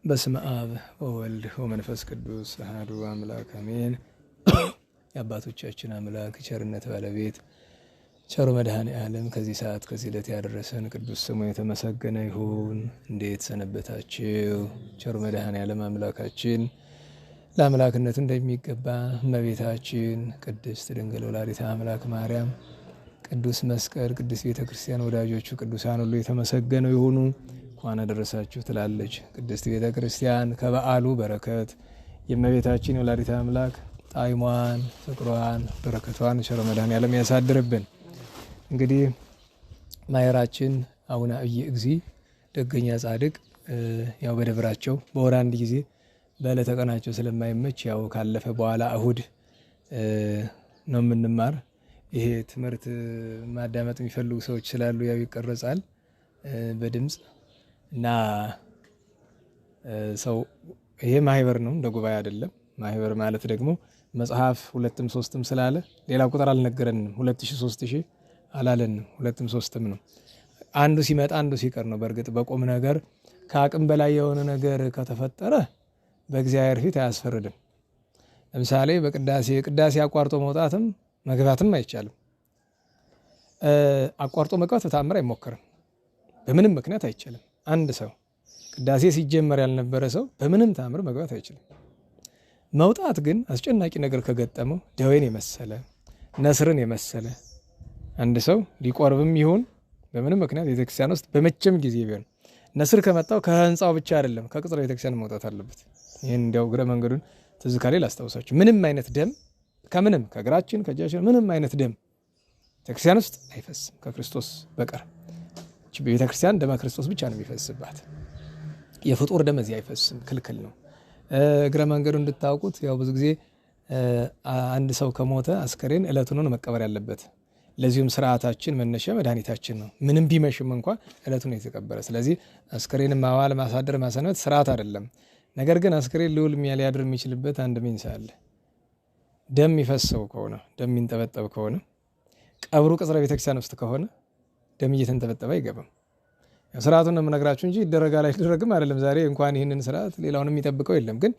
በስመ አብ ወወልድ ወመንፈስ ቅዱስ አሐዱ አምላክ አሜን። የአባቶቻችን አምላክ ቸርነት ባለቤት ቸሩ መድኃኔ ዓለም ከዚህ ሰዓት ከዚህ ዕለት ያደረሰን ቅዱስ ስሙ የተመሰገነ ይሁን። እንዴት ሰነበታችሁ? ቸሩ መድኃኔ ዓለም አምላካችን ለአምላክነቱ እንደሚገባ እመቤታችን ቅድስት ድንግል ወላዲተ አምላክ ማርያም፣ ቅዱስ መስቀል፣ ቅዱስ ቤተ ክርስቲያን ወዳጆቹ ቅዱሳን ሁሉ የተመሰገኑ ይሁኑ። እንኳን አደረሳችሁ ትላለች ቅድስት ቤተ ክርስቲያን። ከበዓሉ በረከት የእመቤታችን የወላዲተ አምላክ ጣዕሟን፣ ፍቅሯን፣ በረከቷን ቸሩ መድኃኔዓለም ያሳድርብን። እንግዲህ ማየራችን አቡነ ኢየእግዚእ ደገኛ ጻድቅ ያው በደብራቸው በወር አንድ ጊዜ በዕለተ ቀናቸው ስለማይመች ያው ካለፈ በኋላ እሁድ ነው የምንማር። ይሄ ትምህርት ማዳመጥ የሚፈልጉ ሰዎች ስላሉ ያው ይቀረጻል በድምፅ እና ሰው ይሄ ማህበር ነው፣ እንደ ጉባኤ አይደለም። ማህበር ማለት ደግሞ መጽሐፍ ሁለትም ሶስትም ስላለ ሌላ ቁጥር አልነገረንም። 2000 3000 አላለንም። ሁለትም ሶስትም ነው። አንዱ ሲመጣ አንዱ ሲቀር ነው። በእርግጥ በቁም ነገር ከአቅም በላይ የሆነ ነገር ከተፈጠረ በእግዚአብሔር ፊት አያስፈርድም። ለምሳሌ ቅዳሴ አቋርጦ መውጣትም መግባትም አይቻልም። አቋርጦ መግባት በተአምር አይሞከርም። በምንም ምክንያት አይቻልም። አንድ ሰው ቅዳሴ ሲጀመር ያልነበረ ሰው በምንም ተአምር መግባት አይችልም። መውጣት ግን አስጨናቂ ነገር ከገጠመው ደዌን የመሰለ ነስርን የመሰለ አንድ ሰው ሊቆርብም ይሁን በምንም ምክንያት ቤተክርስቲያን ውስጥ በመቼም ጊዜ ቢሆን ነስር ከመጣው ከህንፃው ብቻ አይደለም ከቅጥረ ቤተክርስቲያን መውጣት አለበት። ይህን እንዲያው እግረ መንገዱን ትዝ ካሌ ላስታውሳችሁ። ምንም አይነት ደም ከምንም ከእግራችን ከእጃችን ምንም አይነት ደም ቤተክርስቲያን ውስጥ አይፈስም ከክርስቶስ በቀር። ቤተክርስቲያን ደመ ክርስቶስ ብቻ ነው የሚፈስባት። የፍጡር ደም እዚህ አይፈስም፣ ክልክል ነው። እግረ መንገዱ እንድታውቁት ያው ብዙ ጊዜ አንድ ሰው ከሞተ አስከሬን ዕለቱን ነው መቀበር ያለበት። ለዚሁም ስርዓታችን መነሻ መድኃኒታችን ነው። ምንም ቢመሽም እንኳን ዕለቱን የተቀበረ። ስለዚህ አስከሬን ማዋል፣ ማሳደር፣ ማሰንበት ስርዓት አይደለም። ነገር ግን አስከሬን ሊውል ሊያድር የሚችልበት አንድ ሚንስ አለ። ደም የሚፈሰው ከሆነ ደም የሚንጠበጠብ ከሆነ ቀብሩ ቅጽረ ቤተክርስቲያን ውስጥ ከሆነ ደም እየተንጠበጠበ አይገባም። ስርዓቱን ነው የምነግራችሁ እንጂ ይደረጋል አይደረግም አይደለም። ዛሬ እንኳን ይህንን ስርዓት ሌላውን የሚጠብቀው የለም። ግን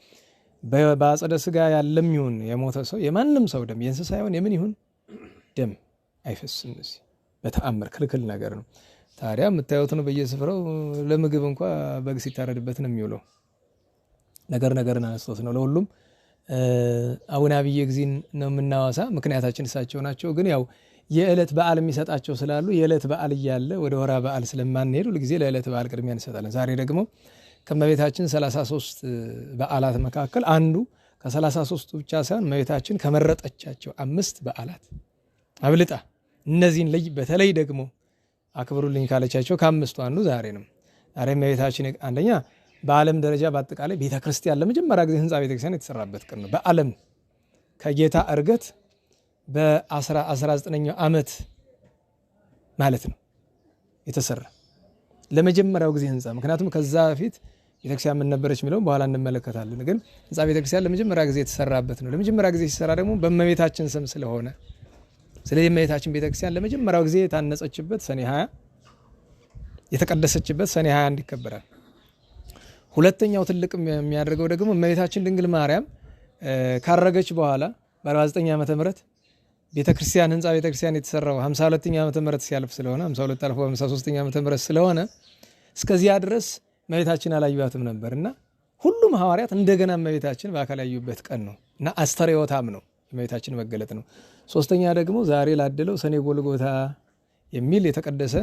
በአጸደ ስጋ ያለም ይሁን የሞተ ሰው የማንም ሰው ደም የእንስሳ ይሁን የምን ይሁን ደም አይፈስም። እዚህ በተአምር ክልክል ነገር ነው። ታዲያ የምታዩት ነው በየስፍራው ለምግብ እንኳ በግ ሲታረድበት ነው የሚውለው። ነገርን አነስቶት ነው ለሁሉም። አቡነ ኢየእግዚእ ነው የምናወሳ፣ ምክንያታችን እሳቸው ናቸው። ግን ያው የዕለት በዓል የሚሰጣቸው ስላሉ የዕለት በዓል እያለ ወደ ወራ በዓል ስለማንሄድ ሁልጊዜ ለዕለት በዓል ቅድሚያ እንሰጣለን። ዛሬ ደግሞ ከእመቤታችን 33 በዓላት መካከል አንዱ ከ33ቱ ብቻ ሳይሆን እመቤታችን ከመረጠቻቸው 5 በዓላት አብልጣ እነዚህን በተለይ ደግሞ አክብሩልኝ ካለቻቸው ከ5ቱ አንዱ ዛሬ ነው። ዛሬ እመቤታችን አንደኛ በዓለም ደረጃ በአጠቃላይ ቤተክርስቲያን ለመጀመሪያ ጊዜ ህንፃ ቤተክርስቲያን የተሰራበት ቀን ነው። በዓለም ከጌታ እርገት በ19ኛው ዓመት ማለት ነው የተሰራ ለመጀመሪያው ጊዜ ህንፃ። ምክንያቱም ከዛ በፊት ቤተክርስቲያን ምን ነበረች የሚለውን በኋላ እንመለከታለን። ግን ህንፃ ቤተክርስቲያን ለመጀመሪያ ጊዜ የተሰራበት ነው። ለመጀመሪያ ጊዜ ሲሰራ ደግሞ በእመቤታችን ስም ስለሆነ ስለዚህ እመቤታችን ቤተክርስቲያን ለመጀመሪያው ጊዜ የታነጸችበት ሰኔ 20 የተቀደሰችበት ሰኔ 21 ይከበራል። ሁለተኛው ትልቅ የሚያደርገው ደግሞ እመቤታችን ድንግል ማርያም ካረገች በኋላ በ49 ዓመተ ምህረት ቤተክርስቲያን ህንፃ ቤተክርስቲያን የተሰራው 52ኛ ዓመተ ምህረት ሲያልፍ ስለሆነ 52 አልፎ 53ኛ ዓመተ ምህረት ስለሆነ እስከዚያ ድረስ እመቤታችን አላዩዋትም ነበርና ሁሉም ሐዋርያት እንደገና እመቤታችን በአካል ያዩበት ቀን ነው እና አስተርእዮታም ነው እመቤታችን መገለጥ ነው። ሶስተኛ ደግሞ ዛሬ ላደለው ሰኔ ጎልጎታ የሚል የተቀደሰ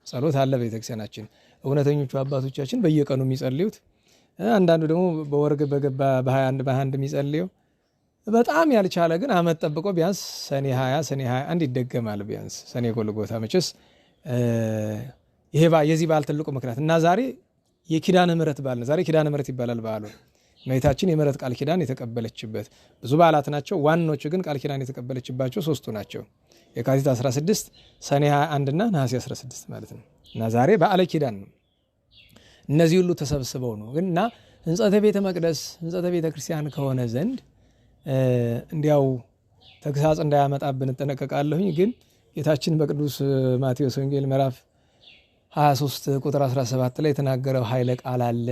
ጸሎት አለ ቤተክርስቲያናችን። እውነተኞቹ አባቶቻችን በየቀኑ የሚጸልዩት፣ አንዳንዱ ደግሞ በወርግ በገባ በ21 የሚጸልየው፣ በጣም ያልቻለ ግን አመት ጠብቆ ቢያንስ ሰኔ 20 ሰኔ 21 ይደገማል። ቢያንስ ሰኔ ጎልጎታ መቼስ ይሄ የዚህ በዓል ትልቁ ምክንያት እና ዛሬ የኪዳነ ምሕረት በዓል ነው። ዛሬ ኪዳነ ምሕረት ይባላል በዓሉ። እመቤታችን የምሕረት ቃል ኪዳን የተቀበለችበት ብዙ በዓላት ናቸው። ዋናዎቹ ግን ቃል ኪዳን የተቀበለችባቸው 3ቱ ናቸው። የካቲት 16፣ ሰኔ 21 እና ነሐሴ 16 ማለት ነው። እና ዛሬ በዓለ ኪዳን ነው። እነዚህ ሁሉ ተሰብስበው ነው ግን እና ህንጸተ ቤተ መቅደስ ህንጸተ ቤተ ክርስቲያን ከሆነ ዘንድ እንዲያው ተግሳጽ እንዳያመጣብን እጠነቀቃለሁኝ። ግን ጌታችን በቅዱስ ማቴዎስ ወንጌል ምዕራፍ 23 ቁጥር 17 ላይ የተናገረው ኃይለ ቃል አለ።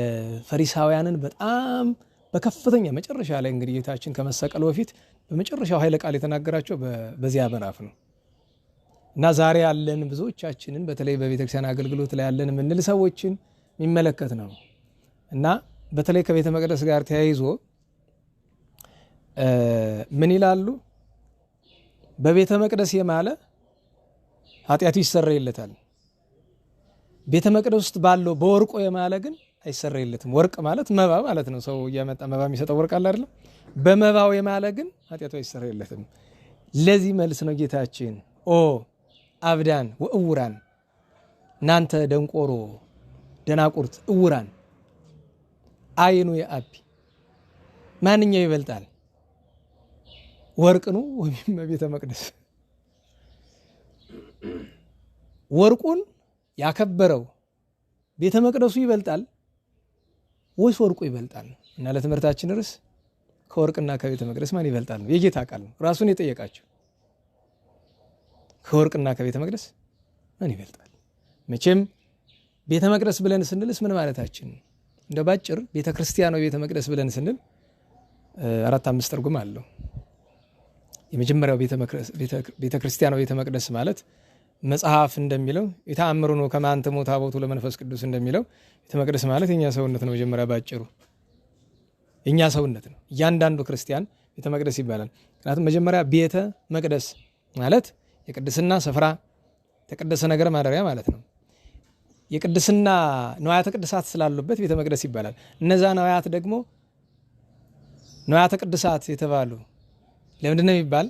ፈሪሳውያንን በጣም በከፍተኛ መጨረሻ ላይ እንግዲህ ጌታችን ከመሰቀሉ በፊት በመጨረሻው ኃይለ ቃል የተናገራቸው በዚያ ምዕራፍ ነው እና ዛሬ ያለን ብዙዎቻችንን በተለይ በቤተክርስቲያን አገልግሎት ላይ ያለን የምንል ሰዎችን የሚመለከት ነው እና በተለይ ከቤተ መቅደስ ጋር ተያይዞ ምን ይላሉ? በቤተ መቅደስ የማለ ኃጢአቱ ይሰረይለታል፣ ቤተ መቅደስ ውስጥ ባለው በወርቆ የማለ ግን አይሰረይለትም። ወርቅ ማለት መባ ማለት ነው። ሰው እያመጣ መባ የሚሰጠው ወርቅ አለ አይደለም? በመባው የማለ ግን ኃጢአቱ አይሰረይለትም። ለዚህ መልስ ነው ጌታችን ኦ አብዳን ወእውራን፣ እናንተ ደንቆሮ ደናቁርት እውራን አይኑ የአቢ ማንኛው ይበልጣል? ወርቅ ነው ወይም ቤተ መቅደስ? ወርቁን ያከበረው ቤተ መቅደሱ ይበልጣል ወይስ ወርቁ ይበልጣል? እና ለትምህርታችን ርዕስ ከወርቅና ከቤተ መቅደስ ማን ይበልጣል ነው። የጌታ ቃል ነው ራሱን የጠየቃቸው። ከወርቅና ከቤተ መቅደስ ማን ይበልጣል? መቼም ቤተ መቅደስ ብለን ስንልስ ምን ማለታችን? እንደ ባጭር ቤተ ክርስቲያን ቤተ መቅደስ ብለን ስንል 4-5 ትርጉም አለው። የመጀመሪያው ቤተ ክርስቲያን ቤተ መቅደስ ማለት መጽሐፍ እንደሚለው የተአምሩ ነው ከማንተ ሞታ ቦቱ ለመንፈስ ቅዱስ እንደሚለው ቤተ መቅደስ ማለት የኛ ሰውነት ነው። መጀመሪያ ባጭሩ የኛ ሰውነት ነው። እያንዳንዱ ክርስቲያን ቤተ መቅደስ ይባላል። ምክንያቱም መጀመሪያ ቤተ መቅደስ ማለት የቅድስና ስፍራ የተቀደሰ ነገር ማደሪያ ማለት ነው። የቅድስና ንዋያተ ቅድሳት ስላሉበት ቤተ መቅደስ ይባላል። እነዛ ንዋያት ደግሞ ንዋያተ ቅድሳት የተባሉ ለምንድን ነው የሚባል?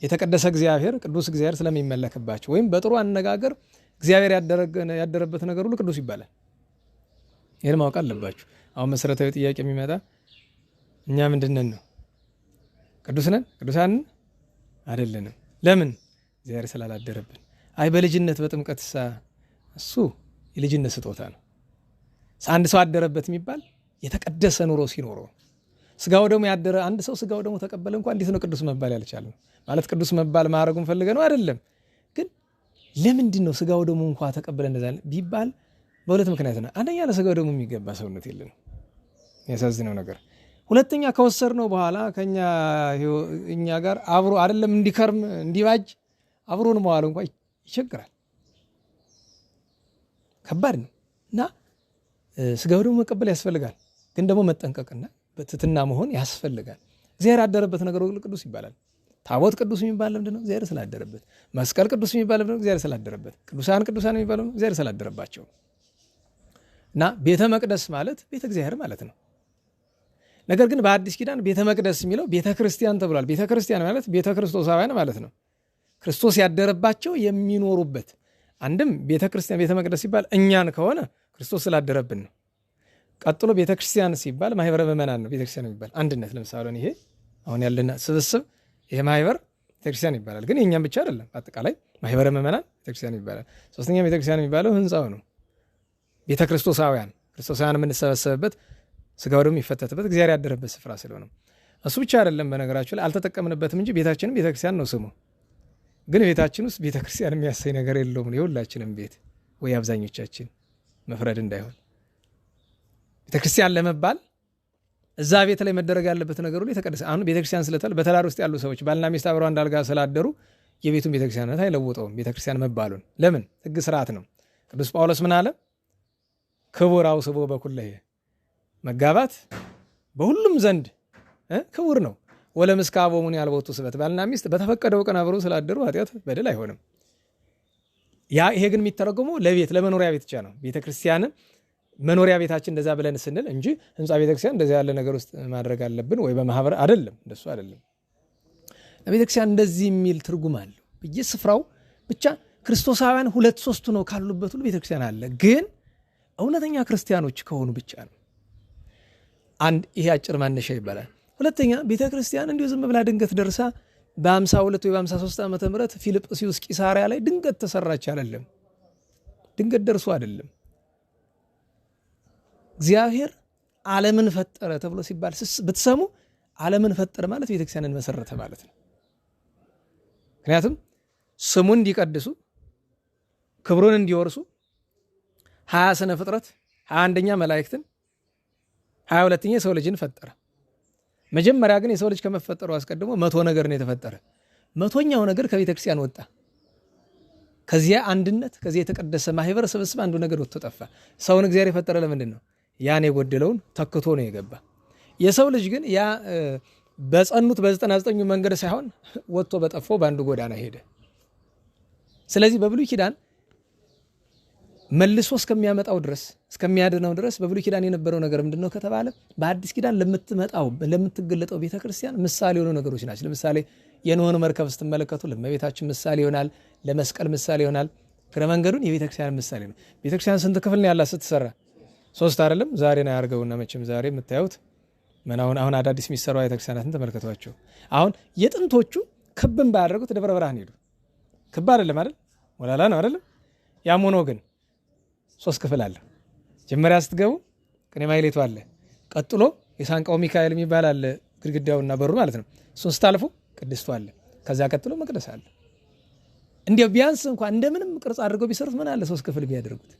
የተቀደሰ እግዚአብሔር ቅዱስ እግዚአብሔር ስለሚመለክባቸው ወይም በጥሩ አነጋገር እግዚአብሔር ያደረበት ነገር ሁሉ ቅዱስ ይባላል። ይህን ማወቅ አለባችሁ። አሁን መሰረታዊ ጥያቄ የሚመጣ እኛ ምንድነን ነው? ቅዱስ ነን? ቅዱሳን አይደለንም። ለምን? እግዚአብሔር ስላላደረብን። አይ በልጅነት በጥምቀት እሱ የልጅነት ስጦታ ነው። አንድ ሰው አደረበት የሚባል የተቀደሰ ኑሮ ሲኖረው ስጋው ደግሞ ያደረ አንድ ሰው ስጋው ደግሞ ተቀበለ እንኳን እንዴት ነው ቅዱስ መባል ያልቻለ? ማለት ቅዱስ መባል ማዕረጉን ፈልገ ነው አይደለም። ግን ለምንድን ነው ስጋው ደግሞ እንኳን ተቀበለ እንደዛ ቢባል በሁለት ምክንያት ነው። አንደኛ ለስጋው ደግሞ የሚገባ ሰውነት የለም፣ ያሳዝነው ነገር። ሁለተኛ ከወሰድነው በኋላ እኛ ጋር አብሮ አይደለም እንዲከርም እንዲባጅ አብሮን መዋል እንኳን ይቸግራል፣ ከባድ ነው እና ስጋው ደግሞ መቀበል ያስፈልጋል። ግን ደግሞ መጠንቀቅና በትትና መሆን ያስፈልጋል። እግዚአብሔር ያደረበት ነገር ሁሉ ቅዱስ ይባላል። ታቦት ቅዱስ የሚባል ለምንድነው? እግዚአብሔር ስላደረበት። መስቀል ቅዱስ የሚባል ለምንድነው? እግዚአብሔር ስላደረበት። ቅዱሳን የሚባለው እግዚአብሔር ስላደረባቸው እና ቤተ መቅደስ ማለት ቤተ እግዚአብሔር ማለት ነው። ነገር ግን በአዲስ ኪዳን ቤተ መቅደስ የሚለው ቤተ ክርስቲያን ተብሏል። ቤተ ክርስቲያን ማለት ቤተ ክርስቶሳውያን ማለት ነው። ክርስቶስ ያደረባቸው የሚኖሩበት። አንድም ቤተ ክርስቲያን ቤተ መቅደስ ሲባል እኛን ከሆነ ክርስቶስ ስላደረብን ነው። ቀጥሎ ቤተክርስቲያን ሲባል ማህበረ ምእመናን ነው። ቤተክርስቲያን የሚባል አንድነት፣ ለምሳሌ ይሄ አሁን ያለና ስብስብ ይሄ ማህበር ቤተክርስቲያን ይባላል። ግን የኛም ብቻ አይደለም፣ አጠቃላይ ማህበረ ምእመናን ቤተክርስቲያን ይባላል። ሶስተኛ ቤተክርስቲያን የሚባለው ህንጻው ነው። ቤተክርስቶሳውያን የምንሰበሰብበት ስጋው ደግሞ የሚፈተትበት እግዚአብሔር ያደረበት ስፍራ ስለሆነ እሱ ብቻ አይደለም። በነገራችሁ ላይ አልተጠቀምንበትም እንጂ ቤታችንም ቤተክርስቲያን ነው ስሙ። ግን ቤታችን ውስጥ ቤተክርስቲያን የሚያሳይ ነገር የለውም። የሁላችንም ቤት ወይ አብዛኞቻችን መፍረድ እንዳይሆን ቤተክርስቲያን ለመባል እዛ ቤት ላይ መደረግ ያለበት ነገር ሁሉ የተቀደሰ። አሁን ቤተክርስቲያን ስለተባለ በተዳር ውስጥ ያሉ ሰዎች ባልና ሚስት አብረው አንድ አልጋ ስላደሩ የቤቱን ቤተክርስቲያንነት አይለውጠውም። ቤተክርስቲያን መባሉን ለምን? ህግ ስርዓት ነው። ቅዱስ ጳውሎስ ምን አለ? ክቡር አውስቦ በኩለየ፣ መጋባት በሁሉም ዘንድ ክቡር ነው። ወለምስካቦሙ ያልቦቱ ስበት፣ ባልና ሚስት በተፈቀደው ቀን አብረው ስላደሩ ኃጢአት በደል አይሆንም። ይሄ ግን የሚተረጎመው ለመኖሪያ ቤት ብቻ ነው። ቤተክርስቲያንን መኖሪያ ቤታችን እንደዛ ብለን ስንል እንጂ ህንጻ ቤተክርስቲያን እንደዛ ያለ ነገር ውስጥ ማድረግ አለብን ወይ በማህበር አይደለም። እንደሱ አይደለም። ለቤተክርስቲያን እንደዚህ የሚል ትርጉም አለው በየስፍራው። ብቻ ክርስቶሳውያን 2-3 ነው ካሉበት ሁሉ ቤተክርስቲያን አለ። ግን እውነተኛ ክርስቲያኖች ከሆኑ ብቻ ነው። ይሄ አጭር ማነሻ ይባላል። ሁለተኛ ቤተክርስቲያን እንዲሁ ዝም ብላ ድንገት ደርሳ በ52 ወይ በ53 ዓመተ ምህረት ፊልጵስዩስ ቂሳሪያ ላይ ድንገት ተሰራች አይደለም። ድንገት ደርሶ አይደለም። እግዚአብሔር ዓለምን ፈጠረ ተብሎ ሲባል ብትሰሙ ዓለምን ፈጠረ ማለት ቤተክርስቲያንን መሰረተ ማለት ነው። ምክንያቱም ስሙን እንዲቀድሱ ክብሩን እንዲወርሱ 20 ስነ ፍጥረት 21ኛ መላእክትን 22ኛ የሰው ልጅን ፈጠረ። መጀመሪያ ግን የሰው ልጅ ከመፈጠሩ አስቀድሞ 100 ነገር ነው የተፈጠረ። 100ኛው ነገር ከቤተ ክርስቲያን ወጣ። ከዚያ አንድነት ከዚያ የተቀደሰ ማህበር ስብስብ አንዱ ነገር ወጥቶ ጠፋ። ሰውን እግዚአብሔር የፈጠረ ለምንድን ነው? ያን የጎደለውን ተክቶ ነው የገባ። የሰው ልጅ ግን ያ በጸኑት በ99 መንገድ ሳይሆን ወጥቶ በጠፋው በአንዱ ጎዳና ሄደ። ስለዚህ በብሉይ ኪዳን መልሶ እስከሚያመጣው ድረስ እስከሚያድነው ድረስ በብሉይ ኪዳን የነበረው ነገር ምንድነው ከተባለ በአዲስ ኪዳን ለምትገለጠው ቤተክርስቲያን ምሳሌ የሆኑ ነገሮች ናቸው። ለምሳሌ የኖህን መርከብ ስትመለከቱ ለእመቤታችን ምሳሌ ይሆናል፣ ለመስቀል ምሳሌ ይሆናል። እግረ መንገዱን የቤተክርስቲያን ምሳሌ ነው። ቤተክርስቲያን ስንት ክፍል ነው ያላት ስትሰራ? 3 አይደለም? ዛሬ ነው ያርገውና መቼም ዛሬ የምታዩት አሁን አዳዲስ የሚሰሩ ቤተክርስቲያናትን ተመልከቷቸው። አሁን የጥንቶቹ ክብን ባያደርጉት ደብረ ብርሃን ሄዱ። ክብ አይደለም አይደል? ወላላ ነው አይደለም? ያም ሆኖ ግን 3 ክፍል አለ። መጀመሪያ ስትገቡ ቅኔ ማህሌቱ አለ። ቀጥሎ የሳንቃው ሚካኤል የሚባል አለ፣ ግድግዳውና በሩ ማለት ነው። እሱን ስታልፉ ቅድስቱ አለ። ከዛ ቀጥሎ መቅደስ አለ። እንዲያው ቢያንስ እንኳን እንደምንም ቅርጽ አድርገው ቢሰሩት ምን አለ 3 ክፍል ቢያደርጉት።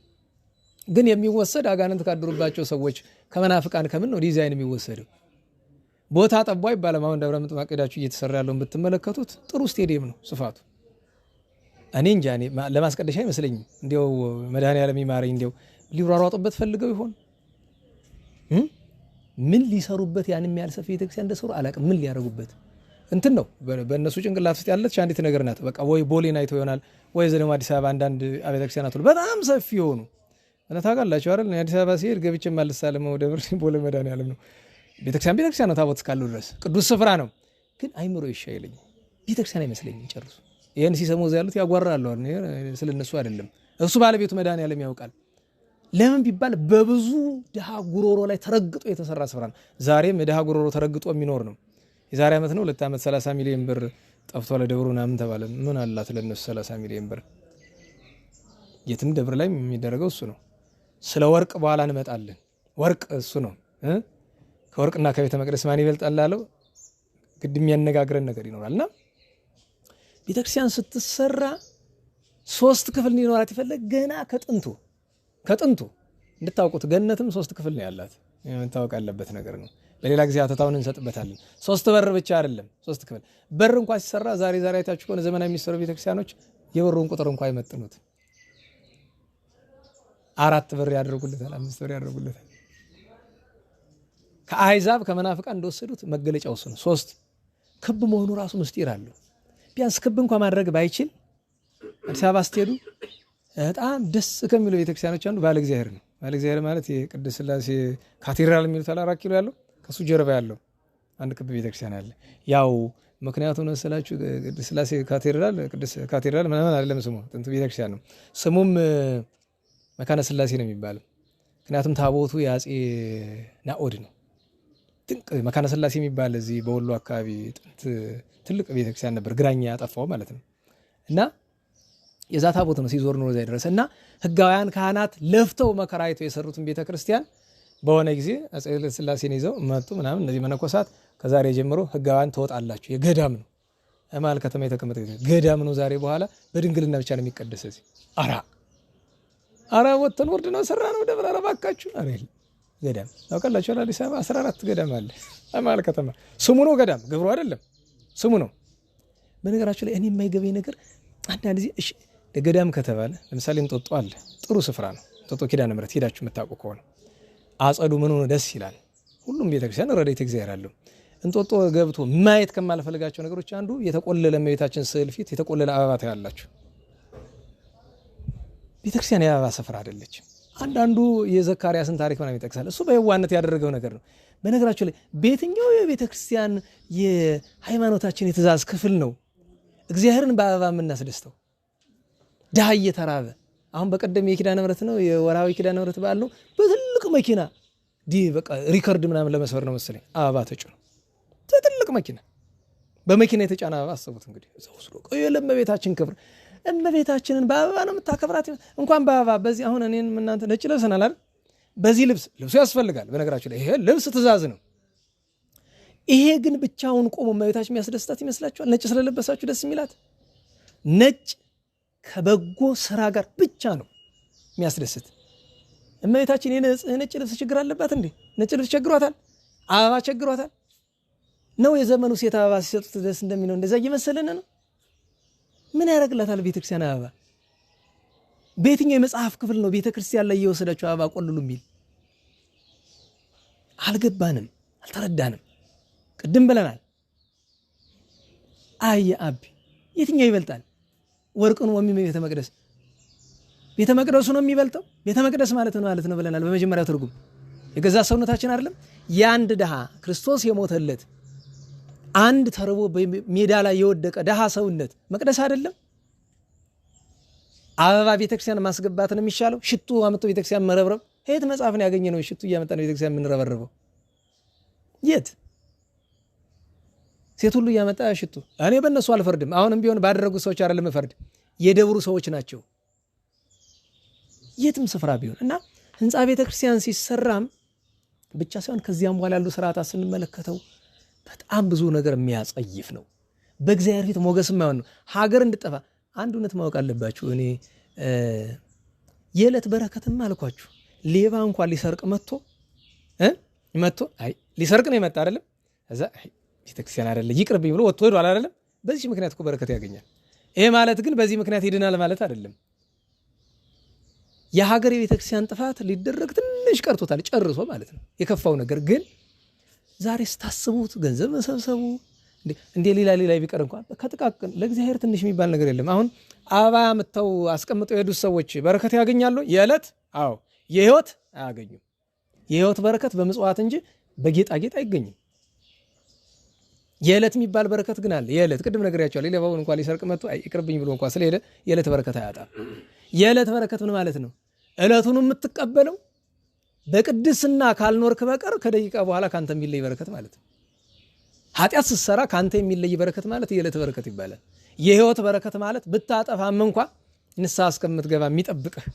ግን የሚወሰድ አጋንንት ካደሩባቸው ሰዎች ከመናፍቃን ከምን ነው ዲዛይን የሚወሰደው? ቦታ ጠቧ ይባላል። አሁን ደብረ ምጥማቅ ሄዳችሁ እየተሰራ ያለውን ብትመለከቱት ጥሩ ስቴዲየም ነው ስፋቱ። እኔ እንጃ እኔ ለማስቀደሻ አይመስለኝም። እንዲያው መድኃኔዓለም ይማረኝ፣ እንዲያው ሊሯሯጡበት ፈልገው ይሆን? ምን ሊሰሩበት ያን የሚያህል ሰፊ ቤተክርስቲያን እንደሰሩ አላውቅም። ምን ሊያደርጉበት እንትን ነው በእነሱ ጭንቅላት ውስጥ ያለች አንዲት ነገር ናት። በቃ ወይ ቦሌን አይተው ይሆናል ወይ ደግሞ አዲስ አበባ አንዳንድ ቤተክርስቲያናት በጣም ሰፊ የሆኑ እና ታውቃላችሁ አይደል? አዲስ አበባ ሲሄድ ገብቼ ማልሳለመው ደብረ ቦሌ መድኃኔዓለም ነው። ቤተክርስቲያን ነው። ታቦት እስካለው ድረስ ቅዱስ ስፍራ ነው። ግን አይምሮ ይሻይለኝ ቤተክርስቲያን አይመስለኝም ጨርሱ። ይህን ሲሰሙ እዚያ ያሉት ያጓራሉ። ስለነሱ አይደለም፣ እሱ ባለቤቱ መድኃኔዓለም ያውቃል። ለምን ቢባል በብዙ ድሃ ጉሮሮ ላይ ተረግጦ የተሰራ ስፍራ ነው። ዛሬም ድሃ ጉሮሮ ተረግጦ የሚኖር ነው። የዛሬ ዓመት ነው 2 ዓመት 30 ሚሊዮን ብር ጠፍቶ ለደብሩ ምናምን ተባለ። ምን አላት ለነሱ 30 ሚሊዮን ብር? የትም ደብር ላይ የሚደረገው እሱ ነው። ስለ ወርቅ በኋላ እንመጣለን። ወርቅ እሱ ነው። ከወርቅና ከቤተ መቅደስ ማን ይበልጣል አለው። ግድ የሚያነጋግረን ነገር ይኖራልና ቤተክርስቲያን ስትሰራ 3 ክፍል እንዲኖራት ይፈለግ ገና ከጥንቱ እንድታውቁት። ገነትም 3 ክፍል ነው ያላት። መታወቅ ያለበት ነገር ነው። በሌላ ጊዜ አተታውን እንሰጥበታለን። 3 በር ብቻ አይደለም 3 ክፍል። በር እንኳን ሲሰራ ዛሬ አይታችሁ ከሆነ ዘመናዊ የሚሰሩ ቤተክርስቲያኖች የበሩን ቁጥር እንኳን አይመጥኑት። 4 በር ያደርጉለታል፣ 5 በር ያደርጉለታል። ከአይዛብ ከመናፍቃን እንደወሰዱት መገለጫው እሱ ነው። 3 ክብ መሆኑ ራሱ ምስጢር አለው። ቢያንስ ክብ እንኳን ማድረግ ባይችል አዲስ አበባ ስትሄዱ በጣም ደስ ከሚሉ ቤተክርስቲያኖች አንዱ ባለ እግዚአብሔር ነው። ባለ እግዚአብሔር ማለት የቅድስት ሥላሴ ካቴድራል የሚሉት 4 ኪሎ ያለው ከሱ ጀርባ ያለው አንድ ክብ ቤተክርስቲያን አለ። ያው ምክንያቱ ነው ስላችሁ ቅድስት ሥላሴ ካቴድራል ምናምን አይደለም ስሙ፣ ጥንት ቤተክርስቲያን ነው። ስሙም መካነ ሥላሴ ነው የሚባለው። ምክንያቱም ታቦቱ የአፄ ናኦድ ነው። ድንቅ መካነ ሥላሴ የሚባል እዚህ በወሎ አካባቢ ጥንት ትልቅ ቤተክርስቲያን ነበር፣ ግራኛ ያጠፋው ማለት ነው። እና የዛ ታቦት ነው ሲዞር ነው ድረስ እና ህጋውያን ካህናት ለፍተው መከራ አይተው የሰሩትን ቤተክርስቲያን በሆነ ጊዜ አፄ ሥላሴን ይዘው መጡ ምናምን። እነዚህ መነኮሳት ከዛሬ ጀምሮ ህጋውያን ትወጣላችሁ፣ የገዳም ነው መሀል ከተማ የተቀመጠ ገዳም ነው። ዛሬ በኋላ በድንግልና ብቻ ነው የሚቀደስ። እዚህ አራ ወጥተን ወርድ ነው ሰራ ነው ደብረ አረባካችሁ አሬል ገዳም ታውቃላችሁ። አዲስ አበባ 14 ገዳም አለ መሀል ከተማ። ስሙ ነው ገዳም፣ ግብሩ አይደለም ስሙ ነው። በነገራችሁ ላይ እኔ የማይገበኝ ነገር አንዳንድ ጊዜ እሺ ገዳም ከተባለ ለምሳሌ እንጦጦ አለ፣ ጥሩ ስፍራ ነው። እንጦጦ ኪዳነ ምሕረት ሄዳችሁ የምታውቁ ከሆነ አጸዱ ምን ሆነ ደስ ይላል። ሁሉም ቤተክርስቲያን ረድኤተ እግዚአብሔር አለው። እንጦጦ ገብቶ ማየት ከማልፈልጋቸው ነገሮች አንዱ የተቆለለ እመቤታችን ስዕል ፊት የተቆለለ አበባ ታያላችሁ። ቤተክርስቲያን የአበባ ስፍራ አይደለችም። አንዳንዱ የዘካርያስን ታሪክ ምናምን ይጠቅሳል። እሱ በየዋነት ያደረገው ነገር ነው። በነገራችሁ ላይ በየትኛው የቤተክርስቲያን የሃይማኖታችን የትእዛዝ ክፍል ነው እግዚአብሔርን በአበባ የምናስደስተው? ድሃ እየተራበ አሁን በቀደም የኪዳነ ምሕረት ነው የወርሃዊ ኪዳነ ምሕረት በዓል ነው። በትልቅ መኪና በቃ ሪከርድ ምናምን ለመስበር ነው መሰለኝ አበባ ተጭኖ ትልቅ መኪና በመኪና የተጫነ አበባ አስቡት እንግዲህ እዛው ወስዶ ለእመቤታችን ክብር። እመቤታችንን በአበባ ነው የምታከብራት። እንኳን በአበባ በዚህ አሁን እኔን እናንተ ነጭ ለብሰናል አይደል? በዚህ ልብሱ ያስፈልጋል። በነገራችሁ ላይ ይሄ ልብስ ትእዛዝ ነው። ይሄ ግን ብቻውን ቆሞ እመቤታችን የሚያስደስታት ይመስላችኋል? ነጭ ስለለበሳችሁ ደስ የሚላት? ነጭ ከበጎ ስራ ጋር ብቻ ነው የሚያስደስት። እመቤታችን ነጭ ልብስ ችግር አለባት እንዴ? ነጭ ልብስ ቸግሯታል? አበባ ቸግሯታል ነው? የዘመኑ ሴት አበባ ሲሰጡት ደስ እንደሚለው እንደዛ እየመሰለን ነው? ምን ያደርግላታል ቤተክርስቲያን አበባ? በየትኛው የመጽሐፍ ክፍል ነው ቤተክርስቲያን ላይ እየወሰዳችሁ አበባ ቆልሉ የሚል? አልገባንም፣ አልተረዳንም። ቅድም ብለናል። አየ አቢ የትኛው ይበልጣል? ወርቅ ነው ወይም ቤተ መቅደስ? ቤተ መቅደሱ ነው የሚበልጠው። ቤተ መቅደስ ማለት ነው ብለናል በመጀመሪያው ትርጉም። የገዛ ሰውነታችን አይደለም? የአንድ ድሃ ክርስቶስ የሞተለት አንድ ተርቦ ሜዳ ላይ የወደቀ ድሃ ሰውነት መቅደስ አይደለም? አበባ ቤተክርስቲያን ማስገባት ነው የሚሻለው? ሽቱ አመጣ ቤተክርስቲያን መረብረብ? የት መጽሐፍ ነው ያገኘነው ሽቱ እያመጣ ነው ቤተክርስቲያን የምንረበረበው? የት? ሴት ሁሉ እያመጣ ሽቱ። እኔ በእነሱ አልፈርድም። አሁንም ቢሆን ባደረጉ ሰዎች አይደለም ፈርድ፣ የደብሩ ሰዎች ናቸው የትም ስፍራ ቢሆን። እና ህንፃ ቤተክርስቲያን ሲሰራም ብቻ ሳይሆን ከዚያም በኋላ ያሉ ስርዓታት ስንመለከተው በጣም ብዙ ነገር የሚያጸይፍ ነው። በእግዚአብሔር ፊት ሞገስ የማይሆን ነው። ሀገር እንድጠፋ አንድ እውነት ማወቅ አለባችሁ። እኔ የዕለት በረከትም አልኳችሁ። ሌባ እንኳን ሊሰርቅ መጥቶ አይ ሊሰርቅ ነው የመጣ አይደለም፣ እዛ ቤተክርስቲያን አይደለ ይቅርብኝ ብሎ ወጥቶ ሄዷል አይደለም። በዚህ ምክንያት እኮ በረከት ያገኛል። ይሄ ማለት ግን በዚህ ምክንያት ይድናል ማለት አይደለም። የሀገር የቤተክርስቲያን ጥፋት ሊደረግ ትንሽ ቀርቶታል ጨርሶ ማለት ነው። የከፋው ነገር ግን ዛሬ ስታስቡት ገንዘብ መሰብሰቡ እንደ ሌላ ቢቀር እንኳን ከጥቃቅን ለእግዚአብሔር ትንሽ የሚባል ነገር የለም። አሁን አበባ መተው አስቀምጠው የሄዱት ሰዎች በረከት ያገኛሉ የዕለት? አዎ። የህይወት አያገኙም። የህይወት በረከት በምጽዋት እንጂ በጌጣጌጥ አይገኝም። የዕለት የሚባል በረከት ግን አለ። የዕለት ቅድም ነግሬያቸዋለሁ። ሌባውን እንኳን ሊሰርቅ መጥቶ ይቅርብኝ ብሎ እንኳን ስለሄደ የዕለት በረከት አያጣም። የዕለት በረከት ምን ማለት ነው? ዕለቱን የምትቀበለው በቅድስና ካልኖርክ በቀር ከደቂቃ በኋላ ካንተ የሚለይ በረከት ማለት ነው። ኃጢአት ስትሰራ ካንተ የሚለይ በረከት ማለት የዕለት በረከት ይባላል። የህይወት በረከት ማለት ብታጠፋም እንኳን ንስሐ እስከምትገባ የሚጠብቅህ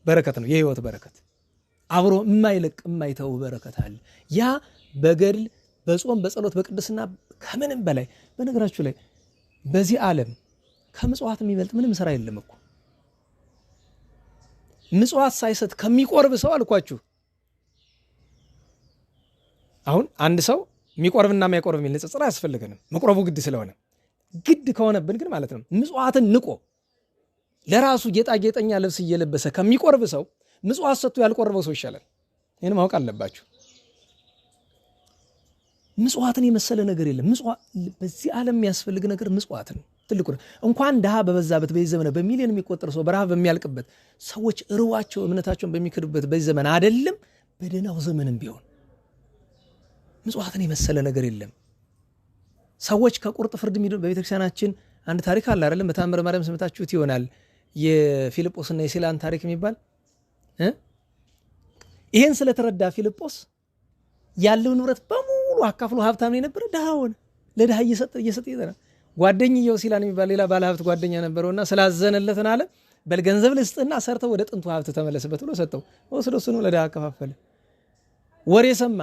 በረከት ነው። የህይወት በረከት አብሮ የማይለቅ የማይተው በረከት አለ። ያ በገድል በጾም በጸሎት በቅድስና ከምንም በላይ በነገራችሁ ላይ በዚህ ዓለም ከምጽዋት የሚበልጥ ምንም ስራ የለም እኮ። ምጽዋት ሳይሰጥ ከሚቆርብ ሰው አልኳችሁ። አሁን አንድ ሰው የሚቆርብና የማይቆርብ የሚል ንጽጽር አያስፈልገንም። መቆረቡ ግድ ስለሆነ ግድ ከሆነብን ግን ማለት ነው ምጽዋትን ንቆ ለራሱ ጌጣጌጠኛ ልብስ እየለበሰ ከሚቆርብ ሰው ምጽዋት ሰጥቶ ያልቆረበው ሰው ይሻላል። ይህን ማወቅ አለባችሁ። ምጽዋትን የመሰለ ነገር የለም። በዚህ ዓለም የሚያስፈልግ ነገር ምጽዋት ነው። ትልቁ እንኳን ድሃ በበዛበት በዚህ ዘመን በሚሊዮን የሚቆጠር ሰው በረሃብ በሚያልቅበት ሰዎች እርዋቸው እምነታቸውን በሚክዱበት በዚህ ዘመን አይደለም በደህናው ዘመንም ቢሆን ምጽዋትን የመሰለ ነገር የለም። ሰዎች ከቁርጥ ፍርድ በቤተክርስቲያናችን አንድ ታሪክ አለ አይደለም? በተአምረ ማርያም ሰምታችሁት ይሆናል። የፊልጶስና የሲላን ታሪክ የሚባል ይሄን ስለተረዳ ፊልጶስ ያለው ንብረት በሙሉ አካፍሎ ሀብታም የነበረ ድሃ ሆነ። ለድሃ እየሰጠ ይተና ጓደኛው ሲላን የሚባል ሌላ ባለ ሀብት ጓደኛ ነበረውና ስላዘነለትና አለ በል ገንዘብ ልስጥና ሰርተው ወደ ጥንቱ ሀብት ተመለስበት ብሎ ሰጠው። ወስዶ እሱ ነው ለድሃ አከፋፈለ። ወሬ ሰማ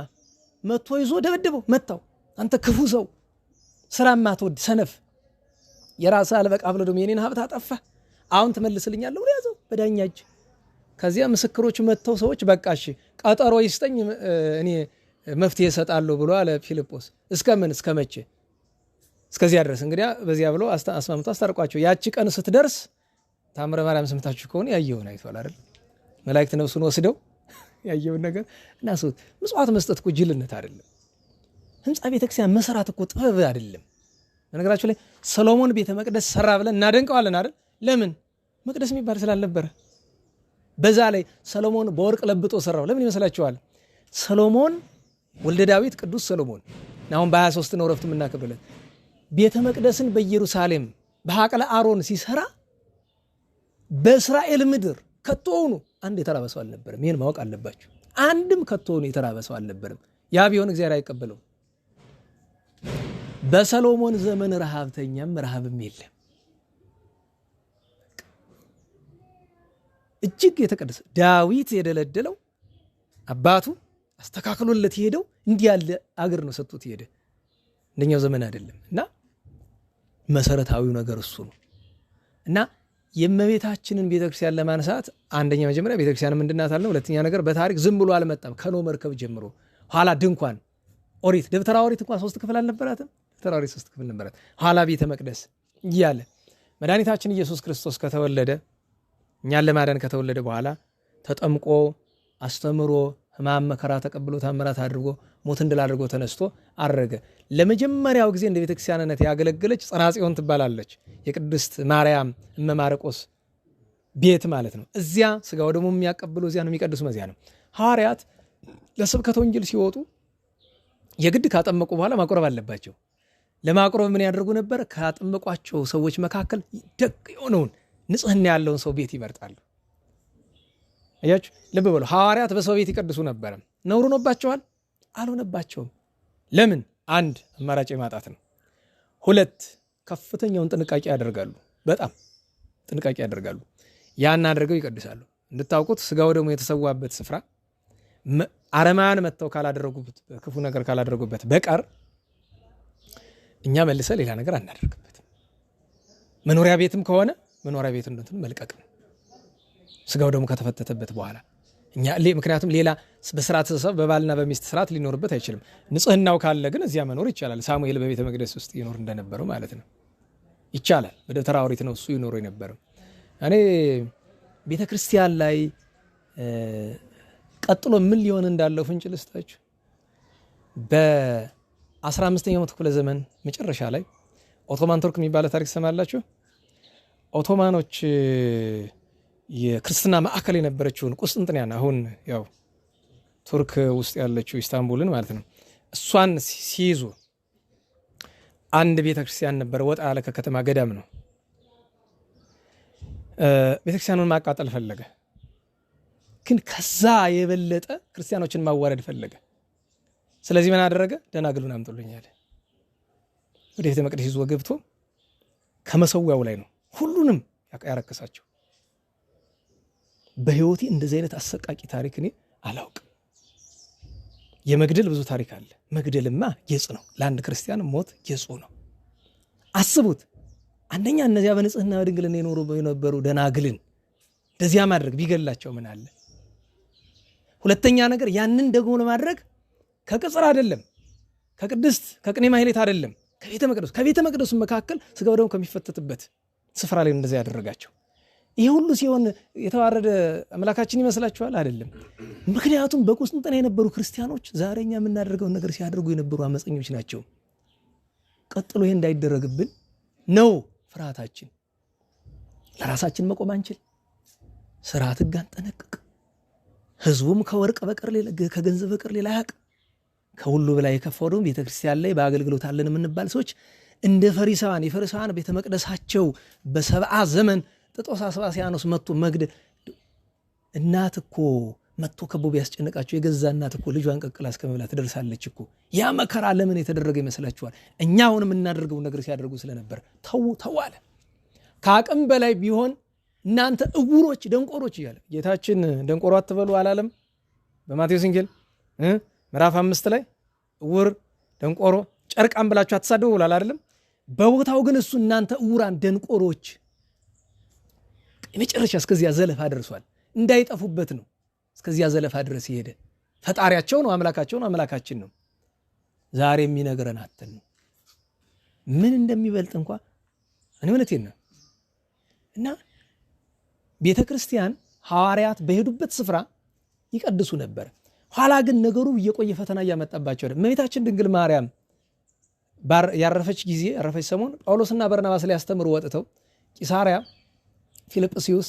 መጥቶ ይዞ ደበደበው፣ መታው። አንተ ክፉ ሰው፣ ስራ ማትወድ ሰነፍ፣ የራስህ አልበቃ ብሎ ደግሞ የኔን ሀብት አጠፋ፣ አሁን ትመልስልኛለህ ብሎ ያዘው በዳኛ እጅ። ከዚያ ምስክሮች መጥተው ሰዎች በቃሽ ቀጠሮ ይስጠኝ እኔ መፍትሄ እሰጣለሁ ብሎ አለ ፊልጶስ። እስከምን እስከመቼ? እስከዚያ ድረስ እንግዲያ በዚያ ብሎ አስማምቶ አስታርቋቸው። ያቺ ቀን ስትደርስ ተአምረ ማርያም ሰምታችሁ ከሆነ ያየውን አይቷል አይደል? መላእክት ነፍሱን ወስደው ያየውን ነገር እና ሰው ምጽዋት መስጠት እኮ ጅልነት አይደለም። ህንጻ ቤተክርስቲያን መሰራት እኮ ጥበብ አይደለም። በነገራችሁ ላይ ሰሎሞን ቤተ መቅደስ ሰራ ብለን እናደንቀዋለን አይደል? ለምን? መቅደስ የሚባል ስላልነበረ። በዛ ላይ ሰሎሞን በወርቅ ለብጦ ሰራው። ለምን ይመስላችኋል? ሰሎሞን ወልደ ዳዊት ቅዱስ ሰሎሞን አሁን በ23 ነው ረፍቱ የምናከብርለት ቤተ መቅደስን በኢየሩሳሌም በሐቅለ አሮን ሲሰራ በእስራኤል ምድር ከቶውኑ አንድ የተራበሰው አልነበረም። ይሄን ማወቅ አለባችሁ። አንድም ከቶውኑ የተራበሰው አልነበረም። ያ ቢሆን እግዚአብሔር አይቀበለው። በሰሎሞን ዘመን ረሃብተኛም ረሃብም የለም። እጅግ የተቀደሰ ዳዊት የደለደለው አባቱ አስተካክሎለት ይሄደው እንዲህ ያለ አገር ነው ሰጥቶት ይሄደ። እንደኛው ዘመን አይደለም። እና መሰረታዊው ነገር እሱ ነው። እና የእመቤታችንን ቤተክርስቲያን ለማንሳት አንደኛ መጀመሪያ ቤተክርስቲያን ምንድናት አለ። ሁለተኛ ነገር በታሪክ ዝም ብሎ አልመጣም። ከኖህ መርከብ ጀምሮ ኋላ ድንኳን ኦሪት ደብተራ ኦሪት እንኳን 3 ክፍል አልነበራትም። ደብተራ ኦሪት 3 ክፍል ነበራት። ኋላ ቤተ መቅደስ እያለ መድኃኒታችን ኢየሱስ ክርስቶስ ከተወለደ እኛን ለማዳን ከተወለደ በኋላ ተጠምቆ አስተምሮ ሕማም መከራ ተቀብሎ ታምራት አድርጎ ሞትን ድል አድርጎ ተነስቶ አረገ። ለመጀመሪያው ጊዜ እንደ ቤተክርስቲያንነት ያገለገለች ጽርሐ ጽዮን ትባላለች። የቅድስት ማርያም እመ ማርቆስ ቤት ማለት ነው። እዚያ ስጋው ደግሞ የሚያቀብሉ እዚያ ነው፣ የሚቀድሱ መዚያ ነው። ሐዋርያት ለስብከተ ወንጌል ሲወጡ የግድ ካጠመቁ በኋላ ማቁረብ አለባቸው። ለማቁረብ ምን ያደርጉ ነበር? ካጠመቋቸው ሰዎች መካከል ደግ የሆነውን ንጽህና ያለውን ሰው ቤት ይመርጣሉ። አያችሁ፣ ልብ በሉ። ሐዋርያት በሰው ቤት ይቀድሱ ነበር። ነውር ሆኖባቸዋል? አልሆነባቸውም። ለምን? አንድ አማራጭ ማጣት ነው። ሁለት ከፍተኛውን ጥንቃቄ ያደርጋሉ። በጣም ጥንቃቄ ያደርጋሉ። ያን አድርገው ይቀድሳሉ። እንድታውቁት ስጋው ደግሞ የተሰዋበት ስፍራ አረማን መተው ካላደረጉበት፣ ክፉ ነገር ካላደረጉበት በቀር እኛ መልሰ ሌላ ነገር አናደርግበት። መኖሪያ ቤትም ከሆነ መኖሪያ ቤት እንደንትን መልቀቅ ነው። ስጋው ደግሞ ከተፈተተበት በኋላ እኛ ምክንያቱም ሌላ በስርዓተ ሰብ በባልና በሚስት ስርዓት ሊኖርበት አይችልም። ንጽህናው ካለ ግን እዚያ መኖር ይቻላል። ሳሙኤል በቤተ መቅደስ ውስጥ ይኖር እንደነበረው ማለት ነው። ይቻላል። በደብተራ ኦሪት ነው እሱ ይኖር የነበረው። እኔ ቤተ ክርስቲያን ላይ ቀጥሎ ምን ሊሆን እንዳለው ፍንጭ ልስጣችሁ። በ15ኛው መቶ ክፍለ ዘመን መጨረሻ ላይ ኦቶማን ቱርክ የሚባለ ታሪክ ሰማላችሁ። ኦቶማኖች የክርስትና ማዕከል የነበረችውን ቁስጥንጥንያን አሁን ያው ቱርክ ውስጥ ያለችው ኢስታንቡልን ማለት ነው፣ እሷን ሲይዙ አንድ ቤተክርስቲያን ነበረ። ወጣ ያለ ከከተማ ገዳም ነው። ቤተክርስቲያኑን ማቃጠል ፈለገ። ግን ከዛ የበለጠ ክርስቲያኖችን ማዋረድ ፈለገ። ስለዚህ ምን አደረገ? ደናግሉን አምጡልኝ አለ። ወደ ቤተ መቅደስ ይዞ ገብቶ ከመሰዊያው ላይ ነው ሁሉንም ያረከሳቸው። በህይወቴ እንደዚህ አይነት አሰቃቂ ታሪክ እኔ አላውቅም። የመግደል ብዙ ታሪክ አለ። መግደልማ ጌጽ ነው። ለአንድ ክርስቲያን ሞት ጌጹ ነው። አስቡት። አንደኛ እነዚያ በንጽህና በድንግልና የኖሩ የነበሩ ደናግልን እንደዚያ ማድረግ ቢገላቸው ምን አለ? ሁለተኛ ነገር ያንን ደግሞ ለማድረግ ከቅጽር አይደለም፣ ከቅድስት ከቅኔ ማህሌት አይደለም፣ ከቤተ መቅደሱ መካከል ስጋው ደግሞ ከሚፈተትበት ስፍራ ላይ እንደዚያ ያደረጋቸው። ይህ ሁሉ ሲሆን የተዋረደ አምላካችን ይመስላችኋል? አይደለም። ምክንያቱም በቁስጥንጥንያ የነበሩ ክርስቲያኖች ዛሬ እኛ የምናደርገውን ነገር ሲያደርጉ የነበሩ አመፀኞች ናቸው። ቀጥሎ ይሄ እንዳይደረግብን ነው ፍርሃታችን። ለራሳችን መቆም አንችል፣ ስርዓት ሕግ አንጠነቅቅ። ህዝቡም ከወርቅ በቀር ሌላ ከገንዘብ በቀር ሌላ ያቅ። ከሁሉ በላይ የከፋው ደግሞ ቤተክርስቲያን ላይ በአገልግሎት አለን የምንባል ሰዎች እንደ ፈሪሳውያን የፈሪሳውያን ቤተ መቅደሳቸው በሰብአ ዘመን ጥጦስ አስባስያኖስ መጥቶ መግደል። እናት እኮ መጥቶ ከቦ ቢያስጨንቃቸው የገዛ እናት እኮ ልጇን ቀቅላ እስከመብላት ትደርሳለች እኮ። ያ መከራ ለምን የተደረገ ይመስላችኋል? እኛ አሁን የምናደርገው ነገር ሲያደርጉ ስለነበር ተው አለ። ከአቅም በላይ ቢሆን እናንተ እውሮች ደንቆሮች እያለ ጌታችን ደንቆሮ አትበሉ አላለም? በማቴዎስ ወንጌል ምዕራፍ 5 ላይ እውር ደንቆሮ ጨርቃም ብላችሁ አትሳደቡ ብሏል አይደለም? በቦታው ግን እሱ እናንተ እውራን ደንቆሮች የመጨረሻ እስከዚያ ዘለፋ ደርሷል። እንዳይጠፉበት ነው እስከዚያ ዘለፋ ድረስ ይሄደ። ፈጣሪያቸው ነው፣ አምላካቸው ነው፣ አምላካችን ነው። ዛሬ የሚነግረን አተን ነው ምን እንደሚበልጥ እንኳ እኔ እውነቴን ነው። እና ቤተ ክርስቲያን ሐዋርያት በሄዱበት ስፍራ ይቀድሱ ነበር። ኋላ ግን ነገሩ እየቆየ ፈተና እያመጣባቸው ነው። እመቤታችን ድንግል ማርያም ያረፈች ጊዜ ያረፈች ሰሞን ጳውሎስና በርናባስ ላይ ያስተምሩ ወጥተው ቂሳሪያ ፊልጵስዩስ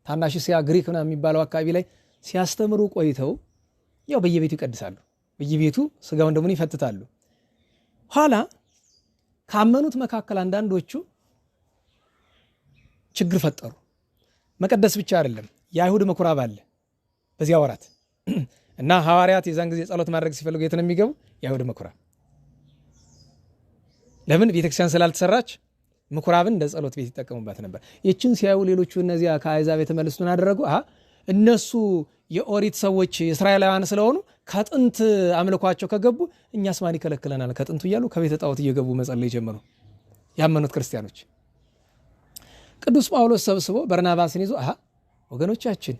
ታናሽ እስያ ግሪክ ምናምን የሚባለው አካባቢ ላይ ሲያስተምሩ ቆይተው ያው በየቤቱ ይቀድሳሉ። በየቤቱ ስጋውን ደሙን ይፈትታሉ። ኋላ ካመኑት መካከል አንዳንዶቹ ችግር ፈጠሩ። መቀደስ ብቻ አይደለም፣ የአይሁድ ምኩራብ አለ በዚያ ወራት እና ሐዋርያት የዛን ጊዜ ጸሎት ማድረግ ሲፈልጉ የት ነው የሚገቡ? የአይሁድ ምኩራብ። ለምን? ቤተክርስቲያን ስላልተሰራች ምኩራብን እንደ ጸሎት ቤት ይጠቀሙባት ነበር። ይችን ሲያዩ ሌሎቹ እነዚያ ከአሕዛብ የተመለሱትን አደረጉ። እነሱ የኦሪት ሰዎች እስራኤላውያን ስለሆኑ ከጥንት አምልኳቸው ከገቡ እኛስ ማን ይከለክለናል ከጥንቱ እያሉ ከቤተ ጣዖት እየገቡ መጸለይ ጀመሩ ያመኑት ክርስቲያኖች። ቅዱስ ጳውሎስ ሰብስቦ በርናባስን ይዞ ወገኖቻችን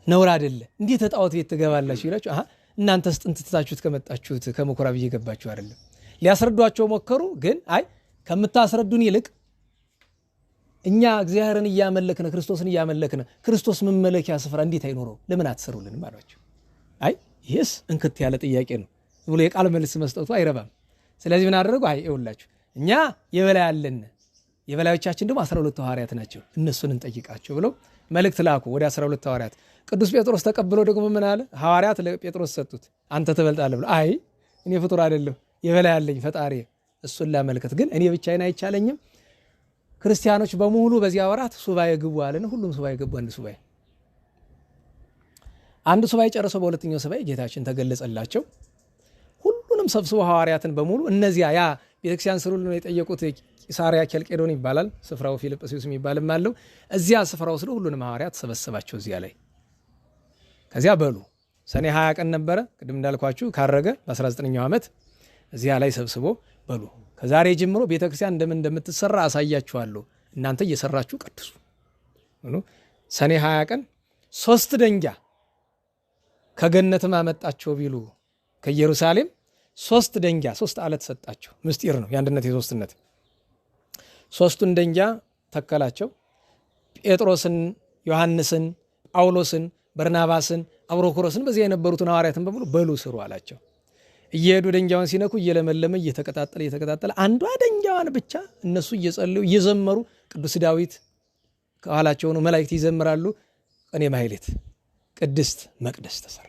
ነውር አይደለ እንዴት ጣዖት ቤት ትገባላችሁ ይላችሁ። እናንተስ ጥንት ትታችሁት ከመጣችሁት ከምኩራብ እየገባችሁ አይደለም። ሊያስረዷቸው ሞከሩ። ግን አይ ከምታስረዱን ይልቅ እኛ እግዚአብሔርን እያመለክን ክርስቶስን እያመለክን ክርስቶስ መመለኪያ ስፍራ እንዴት አይኖረው ለምን አትሰሩልንም አሏቸው። አይ ይህስ እንክት ያለ ጥያቄ ነው ብሎ የቃል መልስ መስጠቱ አይረባም። ስለዚህ ምን አደረጉ? አይ ይኸውላችሁ እኛ የበላይ አለን፣ የበላዮቻችን ደግሞ 12 ሐዋርያት ናቸው፣ እነሱን እንጠይቃቸው ብለው መልእክት ላኩ ወደ 12 ሐዋርያት። ቅዱስ ጴጥሮስ ተቀብሎ ደግሞ ምን አለ? ሐዋርያት ለጴጥሮስ ሰጡት። አንተ ትበልጣለህ ብሎ አይ እኔ ፍጡር አይደለሁ የበላይ አለኝ ፈጣሪ፣ እሱን ላመልከት ግን እኔ ብቻዬን አይቻለኝም። ክርስቲያኖች በሙሉ በዚያ ወራት ሱባኤ ግቡ አለን። ሁሉም ሱባኤ ገቡ። አንድ ሱባኤ ጨርሰው በሁለተኛው ሱባኤ ጌታችን ተገለጸላቸው። ሁሉንም ሰብስቦ ሐዋርያትን በሙሉ እነዚያ ያ ቤተክርስቲያን ስሩልን ነው የጠየቁት። ቂሳሪያ ኬልቄዶን ይባላል ስፍራው፣ ፊልጵስዩስ የሚባልም አለው። እዚያ ስፍራው ስለ ሁሉንም ሐዋርያት ሰበሰባቸው እዚያ ላይ። ከዚያ በሉ ሰኔ 20 ቀን ነበረ ቅድም እንዳልኳችሁ ካረገ በ19ኛው ዓመት እዚያ ላይ ሰብስቦ በሉ ከዛሬ ጀምሮ ቤተክርስቲያን እንደምትሰራ አሳያችኋለሁ፣ እናንተ እየሰራችሁ ቀድሱ። ሰኔ 20 ቀን 3 ደንጊያ ከገነትም አመጣቸው ቢሉ ከኢየሩሳሌም 3 ደንጊያ 3 አለት ሰጣቸው። ምስጢር ነው የአንድነት የሶስትነት። 3ቱን ደንጊያ ተከላቸው። ጴጥሮስን፣ ዮሐንስን፣ ጳውሎስን፣ በርናባስን፣ አብሮኮሮስን በዚያ የነበሩትን ሐዋርያትን በሙሉ በሉ ስሩ አላቸው። እየሄዱ ደንጊያውን ሲነኩ እየለመለመ እየተቀጣጠለ አንዷ ደንጊያዋን ብቻ እነሱ እየጸለዩ እየዘመሩ ቅዱስ ዳዊት ከኋላቸው ነው፣ መላእክት ይዘምራሉ። ቅኔ ማህሌት ቅድስት መቅደስ ተሰራ።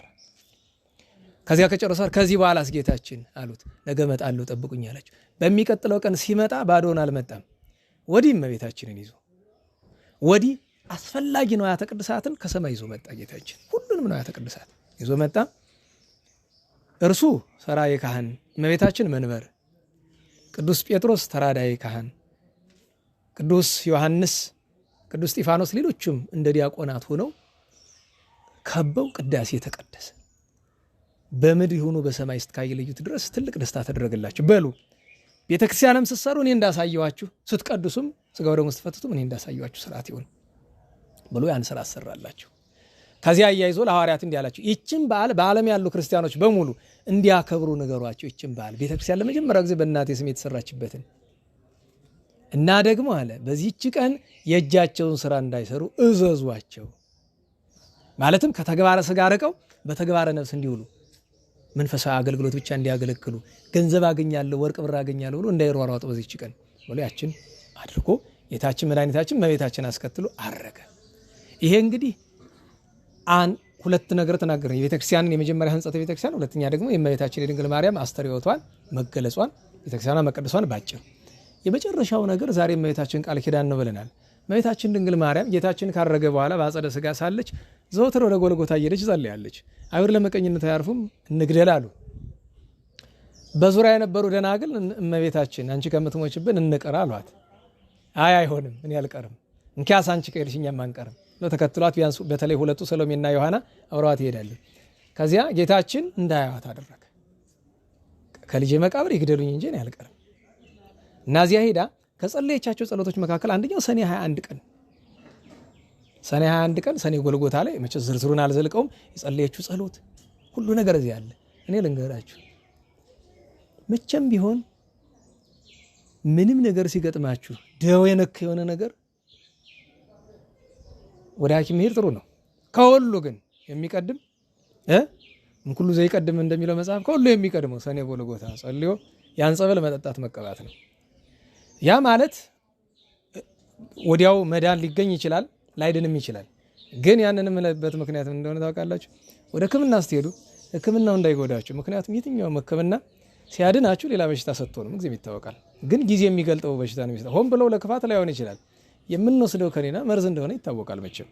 ከዚያ ከጨረሰ ከዚህ በኋላ ጌታችን አሉት ነገ እመጣለሁ ጠብቁኝ አላቸው። በሚቀጥለው ቀን ሲመጣ ባዶን አልመጣም። ወዲህ እመቤታችንን ይዞ ወዲህ አስፈላጊ ንዋያተ ቅድሳትን ከሰማይ ይዞ መጣ። ጌታችን ሁሉንም ንዋያተ ቅድሳት ይዞ መጣ። እርሱ ሰራዬ ካህን፣ እመቤታችን መንበር፣ ቅዱስ ጴጥሮስ ተራዳዬ ካህን፣ ቅዱስ ዮሐንስ፣ ቅዱስ እስጢፋኖስ ሌሎችም እንደ ዲያቆናት ሆነው ከበው ቅዳሴ ተቀደሰ። በምድር ይሁኑ በሰማይ እስካይለዩት ድረስ ትልቅ ደስታ ተደረገላቸው። በሉ ቤተክርስቲያንም ስትሰሩ እኔ እንዳሳየዋችሁ፣ ስትቀድሱም ስጋው ደግሞ ስትፈትቱም እኔ እንዳሳየዋችሁ ስርዓት ይሁን ብሎ ያን ስራ አሰራላቸው። ከዚያ አያይዞ ለሐዋርያት እንዲህ አላቸው፣ ይህችን በዓል በዓለም ያሉ ክርስቲያኖች በሙሉ እንዲያከብሩ ንገሯቸው። ይህችን በዓል ቤተክርስቲያን ለመጀመሪያ ጊዜ በእናቴ ስም የተሰራችበትን እና ደግሞ አለ በዚህች ቀን የእጃቸውን ስራ እንዳይሰሩ እዘዟቸው። ማለትም ከተግባረ ስጋ ርቀው በተግባረ ነፍስ እንዲውሉ፣ መንፈሳዊ አገልግሎት ብቻ እንዲያገለግሉ፣ ገንዘብ አገኛለሁ ወርቅ ብር አገኛለሁ ብሎ እንዳይሯሯጡ በዚህች ቀን ብሎ ያችን አድርጎ ጌታችን መድኃኒታችን እመቤታችን አስከትሎ አረገ። ይሄ እንግዲህ ሁለት ነገር ተናገረ። የቤተክርስቲያንን የመጀመሪያ ህንጸተ ቤተክርስቲያን፣ ሁለተኛ ደግሞ የእመቤታችን የድንግል ማርያም አስተርእዮቷን መገለጿን ቤተክርስቲያኗ መቀደሷን ባጭር። የመጨረሻው ነገር ዛሬ እመቤታችን ቃል ኪዳን ነው ብለናል። እመቤታችን ድንግል ማርያም ጌታችን ካረገ በኋላ በአጸደ ሥጋ ሳለች ዘወትር ወደ ጎልጎታ እየሄደች ጸልያለች። አይሁድ ለመቀኝነት አያርፉም፣ እንግደል አሉ። በዙሪያ የነበሩ ደናግል እመቤታችን አንቺ ከምትሞችብን እንቅር አሏት። አይሆንም እኔ አልቀርም፣ እንኪያስ አንቺ ከሄድሽ እኛም አንቀርም ተከትሏት ቢያንስ በተለይ ሁለቱ ሰሎሜና ዮሐና አብረዋት ይሄዳሉ። ከዚያ ጌታችን እንዳያዋት አደረገ። ከልጄ መቃብር ይግደሉኝ እንጂ እኔ አልቀርም። እናዚያ ሄዳ ከጸለየቻቸው ጸሎቶች መካከል አንደኛው ሰኔ 21 ቀን ሰኔ ጎልጎታ ላይ መቼስ ዝርዝሩን አልዘልቀውም። የጸለየችው ጸሎት ሁሉ ነገር እዚህ አለ። እኔ ልንገራችሁ፣ መቼም ቢሆን ምንም ነገር ሲገጥማችሁ ደዌ ነክ የሆነ ነገር ወደ ሐኪም መሄድ ጥሩ ነው። ከሁሉ ግን የሚቀድም ሁሉ ዘይቀድም እንደሚለው መጽሐፍ ከሁሉ የሚቀድመው ሰኔ ጎልጎታ ጸልዮ ያን ጸበል መጠጣት መቀባት ነው። ያ ማለት ወዲያው መዳን ሊገኝ ይችላል፣ ላይድንም ይችላል። ግን ያንን የምልበት ምክንያት እንደሆነ ታውቃላችሁ። ወደ ሕክምና ስትሄዱ ሕክምናው እንዳይጎዳችሁ። ምክንያቱም የትኛውም ሕክምና ሲያድናችሁ ሌላ በሽታ ሰጥቶ ነው ጊዜም ይታወቃል። ግን ጊዜ የሚገልጠው በሽታ ነው የሚሰጠው። ሆን ብለው ለክፋት ላይሆን ይችላል። የምንወስደው ከኒና መርዝ እንደሆነ ይታወቃል። መቼም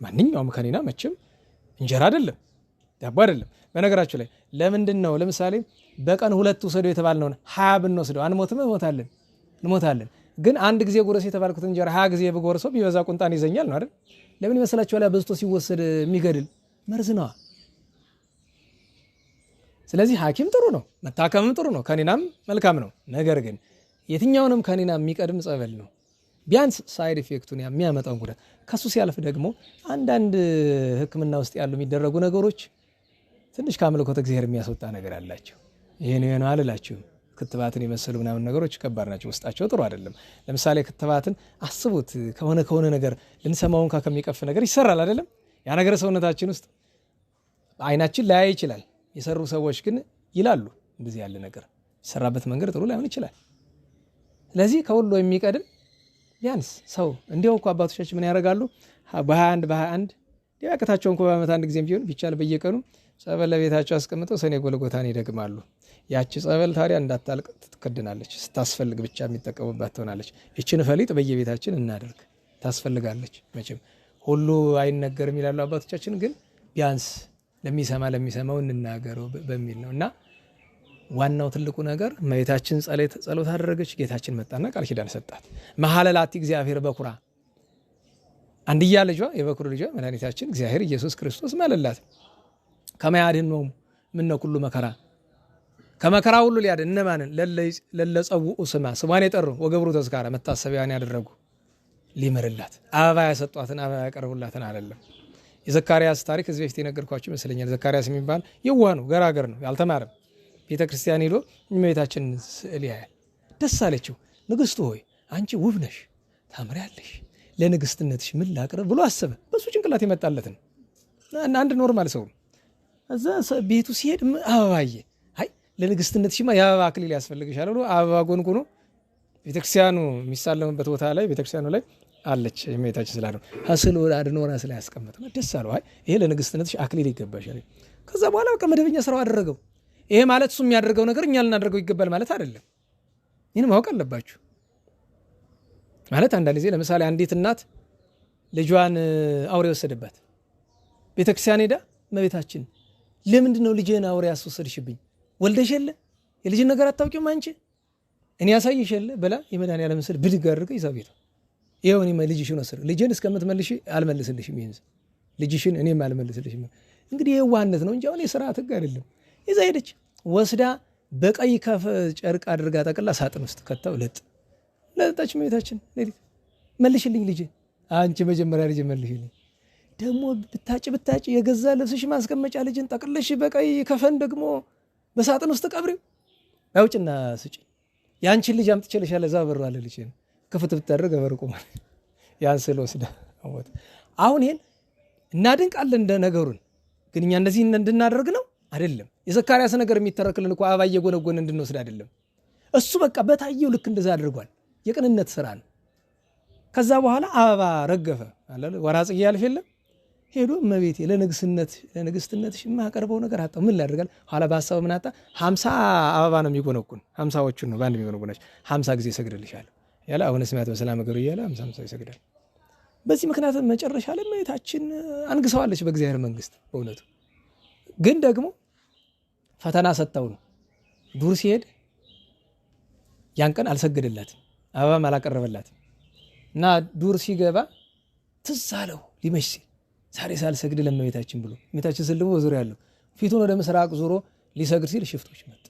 ማንኛውም ከኒና መቼም እንጀራ አይደለም፣ ዳቦ አይደለም። በነገራችሁ ላይ ለምንድን ነው ለምሳሌ በቀን 2 ውሰዱ የተባልነውን 20 ብንወስደው አንሞትም? እንሞታለን። ግን አንድ ጊዜ ጉረስ የተባልኩት እንጀራ 20 ጊዜ ብጎርሰው ቢበዛ ቁንጣን ይዘኛል ነው አይደል? ለምን ይመስላችኋል? በዝቶ ሲወሰድ የሚገድል መርዝ ነዋ። ስለዚህ ሐኪም ጥሩ ነው፣ መታከምም ጥሩ ነው፣ ከኒናም መልካም ነው። ነገር ግን የትኛውንም ከኒና የሚቀድም ጸበል ነው። ቢያንስ ሳይድ ኢፌክቱን የሚያመጣውን ጉዳት ከሱ ሲያልፍ ደግሞ አንዳንድ ሕክምና ውስጥ ያሉ የሚደረጉ ነገሮች ትንሽ ከአምልኮተ እግዚአብሔር የሚያስወጣ ነገር አላቸው። ይሄን አልላችሁም። ክትባትን የመሰሉ ምናምን ነገሮች ከባድ ናቸው። ውስጣቸው ጥሩ አይደለም። ለምሳሌ ክትባትን አስቡት። ከሆነ ነገር ልንሰማውን ከሚቀፍ ነገር ይሰራል አይደለም? ያ ነገር ሰውነታችን ውስጥ አይናችን ላያይ ይችላል። የሰሩ ሰዎች ግን ይላሉ እንደዚህ ያለ ነገር ይሰራበት መንገድ ጥሩ ላይሆን ይችላል። ስለዚህ ከሁሉ የሚቀድም ቢያንስ ሰው እንዲያው እኮ አባቶቻችን ምን ያደርጋሉ? በ21 ያቀታቸው እንኳ በዓመት አንድ ጊዜም ቢሆን ቢቻል በየቀኑ ጸበል ለቤታቸው አስቀምጠው ሰኔ ጎልጎታን ይደግማሉ። ያቺ ጸበል ታዲያ እንዳታልቅ ትከድናለች። ስታስፈልግ ብቻ የሚጠቀሙባት ትሆናለች። ይችን ፈሊጥ በየቤታችን እናደርግ። ታስፈልጋለች። መቼም ሁሉ አይነገርም ይላሉ አባቶቻችን፣ ግን ቢያንስ ለሚሰማው እንናገረው በሚል ነው። እና ዋናው ትልቁ ነገር እመቤታችን ጸሎት አደረገች። ጌታችን መጣና ቃል ኪዳን ሰጣት። መሐለላቲ እግዚአብሔር በኩራ አንድያ ልጇ የበኩር ልጇ መድኃኒታችን እግዚአብሔር ኢየሱስ ክርስቶስ ማለላት። ከመያድኅኖሙ ምነ ኩሉ መከራ ከመከራ ሁሉ ሊያድን እነማንን? ለለጸውኡ ስማ ስሟን የጠሩ ወገብሩ ተዝካራ መታሰቢያን ያደረጉ ሊምርላት አበባ ያሰጧትን አበባ ያቀርቡላትን አይደለም። የዘካርያስ ታሪክ እዚህ በፊት የነገርኳችሁ ይመስለኛል። ዘካርያስ የሚባል የዋህ ነው፣ ገራገር ነው፣ ያልተማረም ቤተ ክርስቲያን ሄዶ እመቤታችን ስዕል ያያል። ደስ አለችው። ንግሥቱ ሆይ አንቺ ውብ ነሽ፣ ታምሪያለሽ፣ ለንግሥትነትሽ ምን ላቅርብ ብሎ አሰበ። በሱ ጭንቅላት የመጣለትን አንድ ኖርማል ሰው እዛ ቤቱ ሲሄድ አበባዬ አይ ለንግሥትነትሽማ የአበባ አክሊል ያስፈልግሻል ብሎ አበባ ጎንጉኖ ቤተክርስቲያኑ የሚሳለምበት ቦታ ላይ ቤተክርስቲያኑ ላይ አለች እመቤታችን ስላለው ሀስል አድኖ ራስ ላይ ያስቀመጠ ደስ አለው። አይ ይሄ ለንግሥትነትሽ አክሊል ይገባሻል። ከዛ በኋላ በቃ መደበኛ ስራው አደረገው። ይሄ ማለት እሱ የሚያደርገው ነገር እኛ ልናደርገው ይገባል ማለት አይደለም። ይህን ማወቅ አለባችሁ። ማለት አንዳንድ ጊዜ ለምሳሌ አንዲት እናት ልጇን አውሬ ወሰደባት። ቤተክርስቲያን ሄዳ እመቤታችን ለምንድን ነው ልጄን አውሬ ያስወሰድሽብኝ? ወልደሽ የለ የልጅን ነገር አታውቂም አንቺ እኔ ያሳይሽ የለ ብላ የመድኃኒዓለም ምስል ብድግ አድርጋ ይዛ ቤቷ ይኸው እኔ ልጅሽን ወሰድኩ። ልጄን እስከምትመልሺ አልመልስልሽም። ይሄን ልጅሽን እኔም አልመልስልሽም። እንግዲህ የዋህነት ነው እንጂ አሁን የሥርዓት ሕግ አይደለም። ይዛ ሄደች። ወስዳ በቀይ ከፍ ጨርቅ አድርጋ ጠቅላ ሳጥን ውስጥ ከተው ለጠጣች። እመቤታችን ሌሊት መልሽልኝ ልጄ፣ አንቺ መጀመሪያ ልጄ መልሽልኝ። ደግሞ ብታጭ የገዛ ልብስሽ ማስቀመጫ ልጅን ጠቅልሽ በቀይ ከፈን ደግሞ በሳጥን ውስጥ ቀብሪው አውጭና ስጪ። ያንቺን ልጅ አምጥቼልሻለሁ እዛ በሩ አለ ልጅ ክፍት ብታደርግ በርቁ ማለት ያን ስለ ወስዳ አወጣ። አሁን ይሄን እናድንቃለን እንደ ነገሩን፣ ግን እኛ እንደዚህ እንድናደርግ ነው አይደለም። የዘካርያስ ነገር የሚተረክልን እኮ አበባ እየጎነጎነ እንድንወስድ አይደለም። እሱ በቃ በታየው ልክ እንደዛ አድርጓል። የቅንነት ስራ ነው። ከዛ በኋላ አበባ ረገፈ አለ ወራጽ ያልፍ የለም ሄዶ እመቤቴ ለንግሥትነትሽ የማቀርበው ነገር አጣው ምን ላደርጋል? ኋላ በሐሳብ ምን አጣ? 50 አበባ ነው የሚጎነጉን 50ዎቹን ነው ባንድ የሚጎነጉናች 50 ጊዜ ሰግድልሻለሁ ያለ አሁን ስማት በሰላም ነገር ይያለ 50 ይሰግዳል። በዚህ ምክንያት መጨረሻ ላይ እመቤታችን አንግሰዋለች በእግዚአብሔር መንግስት። በእውነቱ ግን ደግሞ ፈተና ሰጠው ነው። ዱር ሲሄድ ያን ቀን አልሰገደላትም፣ አበባም አላቀረበላትም እና ዱር ሲገባ ትዝ አለው ሊመሽ ሲል ዛሬ ሳልሰግድ ለእመቤታችን ብሎ እመቤታችን ስልቦ ዙሪያ ያለው ፊቱን ወደ ምስራቅ ዙሮ ሊሰግድ ሲል ሽፍቶች መጡ።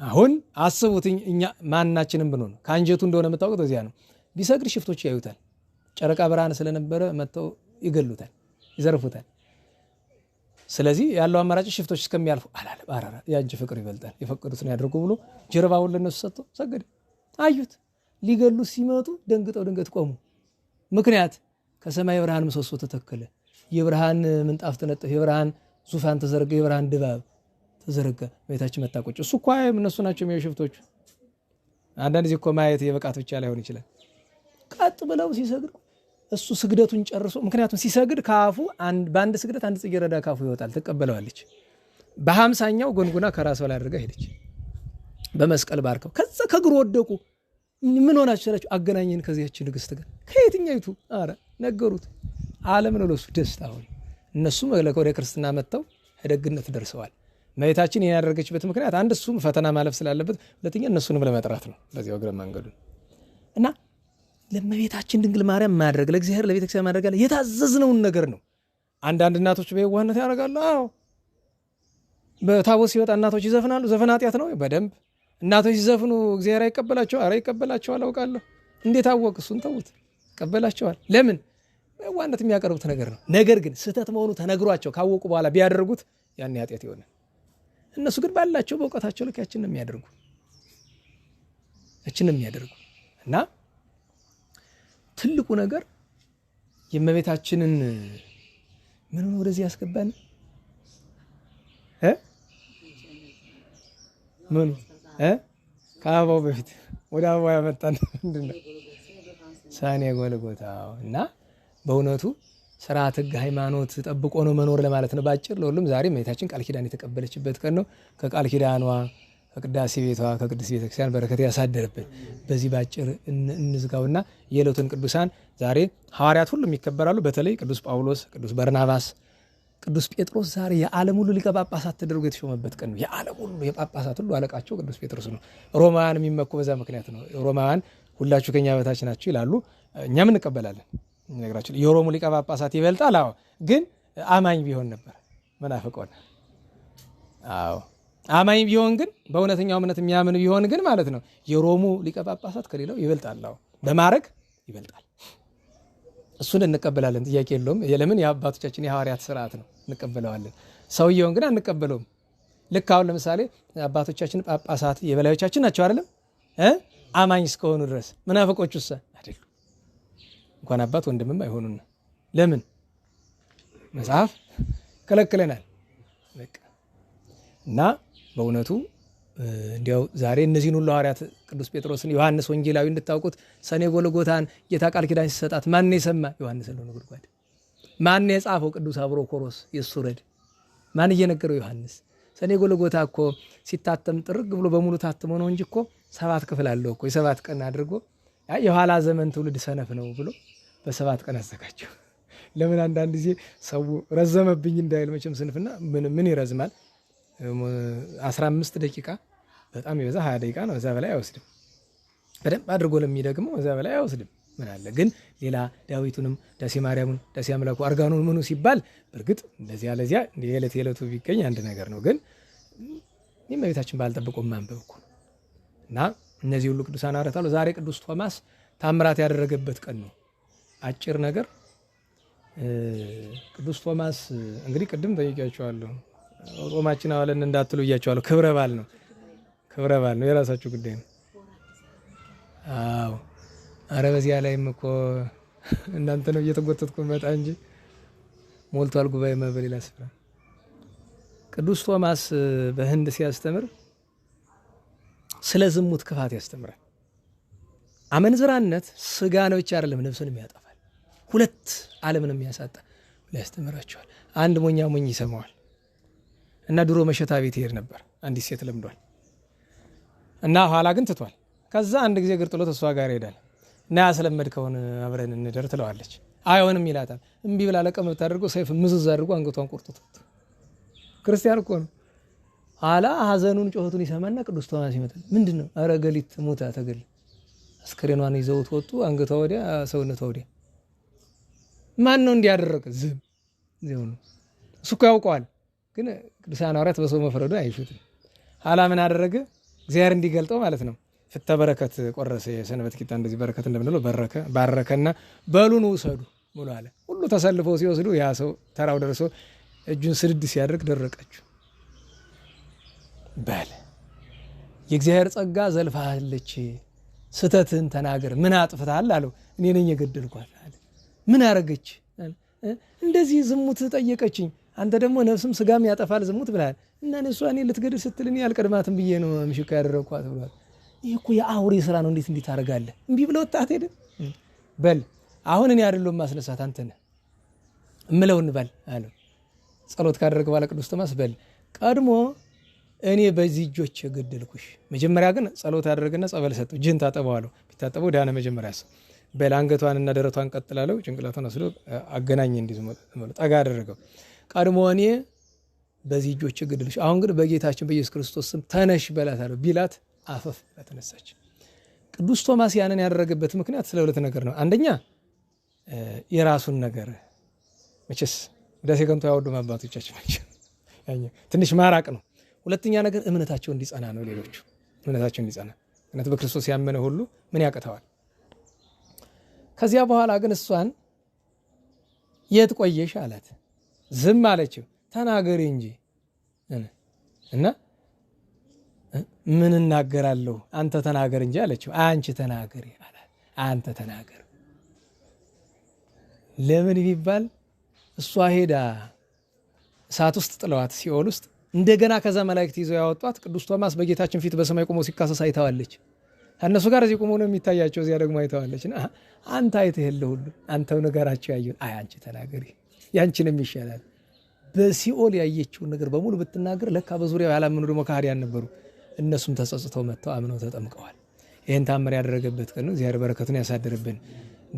አሁን አስቡት እኛ ማናችንም ብንሆን ከአንጀቱ እንደሆነ የምታውቁት እዚያ ነው። ቢሰግድ ሽፍቶች ያዩታል። ጨረቃ ብርሃን ስለነበረ መጥተው ይገሉታል፣ ይዘርፉታል። ስለዚህ ያለው አማራጭ ሽፍቶች እስከሚያልፉ አላለ ያንቺ ፍቅር ይበልጣል የፈቀዱትን ያድርጉ ብሎ ጀርባውን ለነሱ ሰጥቶ ሰገደ። አዩት። ሊገሉ ሲመጡ ደንግጠው ድንገት ቆሙ። ምክንያት ከሰማይ ብርሃን ምሰሶ ተተከለ፣ የብርሃን ምንጣፍ ተነጠፈ፣ የብርሃን ዙፋን ተዘረጋ፣ የብርሃን ድባብ ተዘረጋ። እመቤታችን መጣቆጭ እሱ እኮ እነሱ ናቸው የሚያሽፍቶቹ። አንዳንድ ጊዜ እኮ ማየት የበቃት ብቻ ላይሆን ይችላል። ቀጥ ብለው ሲሰግድ እሱ ስግደቱን ጨርሶ፣ ምክንያቱም ሲሰግድ ካፉ በአንድ ስግደት አንድ ጽጌረዳ ካፉ ይወጣል፣ ትቀበለዋለች። በ50ኛው ጎንጉና ከራሷ ላይ አድርጋ ሄደች። በመስቀል ባርከው ከዛ ከእግሩ ወደቁ። ምን ሆናችሁ ስላችሁ አገናኘን ከዚያች ንግስት ጋር። ከየትኛይቱ? አረ ነገሩት። ዓለም ነው ለሱ ደስታ ሆነ። እነሱ ወደ ክርስትና መጥተው ደግነት ደርሰዋል። እመቤታችን ይሄን ያደረገችበት ምክንያት አንድ እሱም ፈተና ማለፍ ስላለበት፣ ሁለተኛ እነሱንም ለመጥራት ነው በዚያው እግረ መንገዱ እና ለእመቤታችን ድንግል ማርያም ማድረግ ለእግዚአብሔር ለቤተክርስቲያን ማድረግ ያለ የታዘዝነውን ነገር ነው። አንዳንድ እናቶች በየዋህነት ያደርጋሉ። አዎ በታቦት ሲወጣ እናቶች ይዘፍናሉ። ዘፈን ኃጢአት ነው በደንብ እናቶች ሲዘፍኑ እግዚአብሔር አይቀበላቸው? ኧረ ይቀበላቸዋል አውቃለሁ። እንዴት አወቅ? እሱን ተዉት፣ ይቀበላቸዋል። ለምን? በዋናነት የሚያቀርቡት ነገር ነው። ነገር ግን ስህተት መሆኑ ተነግሯቸው ካወቁ በኋላ ቢያደርጉት ያን ኃጢአት ይሆናል። እነሱ ግን ባላቸው በእውቀታቸው ልክ ያችን ነው የሚያደርጉ እና ትልቁ ነገር የእመቤታችንን ምን ወደዚህ ያስገባን ምን ከአበባው በፊት ወደ አበባው ያመጣን ምንድነው? ሳኔ ጎልጎታ። እና በእውነቱ ስርዓት ሕግ ሃይማኖት ጠብቆ ነው መኖር ለማለት ነው ባጭር። ለሁሉም ዛሬ እመቤታችን ቃል ኪዳን የተቀበለችበት ቀን ነው። ከቃል ኪዳኗ ከቅዳሴ ቤቷ ከቅድስት ቤተክርስቲያን በረከት ያሳደርብን። በዚህ ባጭር እንዝጋውና የዕለቱን ቅዱሳን ዛሬ ሐዋርያት ሁሉም ይከበራሉ። በተለይ ቅዱስ ጳውሎስ፣ ቅዱስ በርናባስ፣ ቅዱስ ጴጥሮስ ዛሬ የዓለም ሁሉ ሊቀ ጳጳሳት ተደርጎ የተሾመበት ቀን ነው። የዓለም ሁሉ የጳጳሳት ሁሉ አለቃቸው ቅዱስ ጴጥሮስ ነው። ሮማውያን የሚመኩ በዛ ምክንያት ነው። ሮማውያን ሁላችሁ ከኛ በታች ናችሁ ይላሉ። እኛም እንቀበላለን። ነገራችን የሮሙ ሊቀ ጳጳሳት ይበልጣል። አዎ፣ ግን አማኝ ቢሆን ነበር። መናፍቅ ሆነ። አዎ፣ አማኝ ቢሆን ግን በእውነተኛው እምነት የሚያምን ቢሆን ግን ማለት ነው የሮሙ ሊቀ ጳጳሳት ከሌላው ይበልጣል። አዎ፣ በማዕረግ ይበልጣል። እሱን እንቀበላለን፣ ጥያቄ የለውም። ለምን? የአባቶቻችን የሐዋርያት ስርዓት ነው፣ እንቀበለዋለን። ሰውየውን ግን አንቀበለውም። ልክ አሁን ለምሳሌ አባቶቻችን ጳጳሳት የበላዮቻችን ናቸው አይደለም? አማኝ እስከሆኑ ድረስ መናፍቆቹስ አይደሉም። እንኳን አባት ወንድምም አይሆኑና ለምን? መጽሐፍ ከለክለናል። በቃ እና በእውነቱ እንዲያው ዛሬ እነዚህን ሁሉ ሐዋርያት ቅዱስ ጴጥሮስን፣ ዮሐንስ ወንጌላዊ እንድታውቁት ሰኔ ጎልጎታን ጌታ ቃል ኪዳን ሲሰጣት ማን የሰማ? ዮሐንስ ነው ጉድጓድ። ማን የጻፈው? ቅዱስ አብሮኮሮስ የሱ ረድ። ማን እየነገረው? ዮሐንስ። ሰኔ ጎልጎታ እኮ ሲታተም ጥርግ ብሎ በሙሉ ታትሞ ነው እንጂ እኮ 7 ክፍል አለው እኮ። የ7 ቀን አድርጎ የኋላ ዘመን ትውልድ ሰነፍ ነው ብሎ በ7 ቀን አዘጋጀው። ለምን? አንዳንድ ጊዜ ሰው ረዘመብኝ እንዳይል፣ መቼም ስንፍና ምን ይረዝማል? 15 ደቂቃ በጣም ይበዛ 20 ደቂቃ ነው። እዛ በላይ አይወስድም። በደንብ አድርጎ ለሚደግመው እዛ በላይ አይወስድም። ምን አለ ግን ሌላ ዳዊቱንም ዳሴ ማርያሙን ዳሴ አምላኩ አርጋኑን ምኑ ሲባል በእርግጥ እንደዚህ ያለዚያ የዕለቱ ቢገኝ አንድ ነገር ነው። ግን እመቤታችን ባልጠብቆ ማንበብ እኮ ነው። እና እነዚህ ሁሉ ቅዱሳን ሐዋርያት አሉ። ዛሬ ቅዱስ ቶማስ ታምራት ያደረገበት ቀን ነው። አጭር ነገር ቅዱስ ቶማስ እንግዲህ ቅድም ጠይቄያቸዋለሁ። ጾማችን አዋለን እንዳትሉ እያቸዋለሁ። ክብረ በዓል ነው፣ የራሳችሁ ጉዳይ ነው። አዎ፣ አረ በዚያ ላይም እኮ እናንተ ነው እየተጎተትኩ መጣ እንጂ ሞልቷል ጉባኤ በሌላ ስፍራ። ቅዱስ ቶማስ በህንድ ሲያስተምር ስለ ዝሙት ክፋት ያስተምራል። አመንዝራነት ስጋን ብቻ አይደለም ነፍስንም ያጠፋል፣ 2 ዓለምንም ያሳጣ ያስተምራቸዋል። አንድ ሞኛ ሞኝ ይሰማዋል እና ድሮ መሸታ ቤት ይሄድ ነበር። አንዲት ሴት ለምዷል እና ኋላ ግን ትቷል። ከዛ አንድ ጊዜ ግርጥሎት እሷ ጋር ይሄዳል እና ያስለመድከውን አብረን እንደር ትለዋለች። አይሆንም ይላታል። እምቢ ብላ ለቀም ብታደርገው ሰይፍ ምዝዝ አድርጎ አንገቷን ቆርጦት። ክርስቲያን እኮ ነው። ኋላ ሐዘኑን ጮኸቱን ይሰማና ቅዱስ ቶማስ ይመጣል። ምንድነው? አረ ገሊት ሙታ ተገል። አስከሬኗን ይዘውት ወጡ። አንገቷ ወዲያ ሰውነቷ ወዲያ። ማን ነው እንዲያደረገ? ዝም ነው። እሱ እኮ ያውቀዋል። ግን ቅዱሳን ሐዋርያት በሰው መፍረዱን አይሹትም። ኋላ ምን አደረገ? እግዚአብሔር እንዲገልጠው ማለት ነው። ፍተ በረከት ቆረሰ። የሰንበት ቂጣ እንደዚህ በረከት እንደምንለው ባረከና በሉን ውሰዱ ብሎ አለ። ሁሉ ተሰልፈው ሲወስዱ ያ ሰው ተራው ደርሶ እጁን ስድድ ሲያደርግ ደረቀችው። በል የእግዚአብሔር ጸጋ ዘልፋለች፣ ስተትህን ተናገር። ምን አጥፍታል አለው። እኔ ነኝ የገደልኳት አለ። ምን አረገች? እንደዚህ ዝሙት ጠየቀችኝ። አንተ ደግሞ ነፍስም ስጋም ያጠፋል ዝሙት ብለሃል እና እሷ እኔ ልትገድል ስትል እኔ አልቀድማትም ብዬ ነው ምሽካ ያደረግኳት ብሏል። ይህ እኮ የአውሬ ስራ ነው። እንዴት እንዲህ ታደርጋለህ? እምቢ ብለህ ወጣት ሄደ። በል አሁን እኔ አይደለሁም ማስነሳት አንተ ነህ እምለውን በል አለው። ጸሎት ካደረገ በኋላ ቅዱስ ቶማስ በል ቀድሞ እኔ በዚህ እጆች ገደልኩሽ። መጀመሪያ ግን ጸሎት ያደረገና ጸበል ሰጠው። እጅህን ታጠበው አለው። ቢታጠበው ዳነ። መጀመሪያ ሰው በል አንገቷንና ደረቷን ቀጥላለው። ጭንቅላቷን ወስዶ አገናኘ። እንዲህ ጠጋ አደረገው። ቀድሞ እኔ በዚህ እጆች ገደልኩሽ፣ አሁን ግን በጌታችን በኢየሱስ ክርስቶስ ስም ተነሽ በላት አለው። ቢላት አፈፍ ተነሳች። ቅዱስ ቶማስ ያንን ያደረገበት ምክንያት ስለ 2 ነገር ነው። አንደኛ የራሱን ነገር መቼስ ወዳሴ ከንቱ ያወዱም አባቶቻችን ናቸው፣ ትንሽ ማራቅ ነው። ሁለተኛ ነገር እምነታቸው እንዲጸና ነው። ሌሎቹ እምነታቸው እንዲጸና። እምነት በክርስቶስ ያመነ ሁሉ ምን ያቅተዋል? ከዚያ በኋላ ግን እሷን የት ቆየሽ አላት። ዝም አለችው። ተናገሪ እንጂ እና ምን እናገራለሁ? አንተ ተናገር እንጂ አለችው። አንቺ ተናገሪ አላት። አንተ ተናገር። ለምን ቢባል እሷ ሄዳ እሳት ውስጥ ጥለዋት ሲኦል ውስጥ እንደገና ከዛ መላእክት ይዘው ያወጧት ቅዱስ ቶማስ በጌታችን ፊት በሰማይ ቆሞ ሲካሰስ አይተዋለች። እነሱ ጋር እዚህ ቆሞ ነው የሚታያቸው፣ እዚያ ደግሞ አይተዋለች። አንተ አይተህ የለ ሁሉ አንተው ነገራቸው ያየውን። አይ አንቺ ተናገሪ፣ ያንቺንም ይሻላል። በሲኦል ያየችውን ነገር በሙሉ ብትናገር ለካ በዙሪያው ያላመኑ ደግሞ ከሃዲያን ነበሩ። እነሱም ተጸጽተው መጥተው አምነው ተጠምቀዋል። ይህን ታምር ያደረገበት ቀን ነው። እግዚአብሔር በረከቱን ያሳድርብን።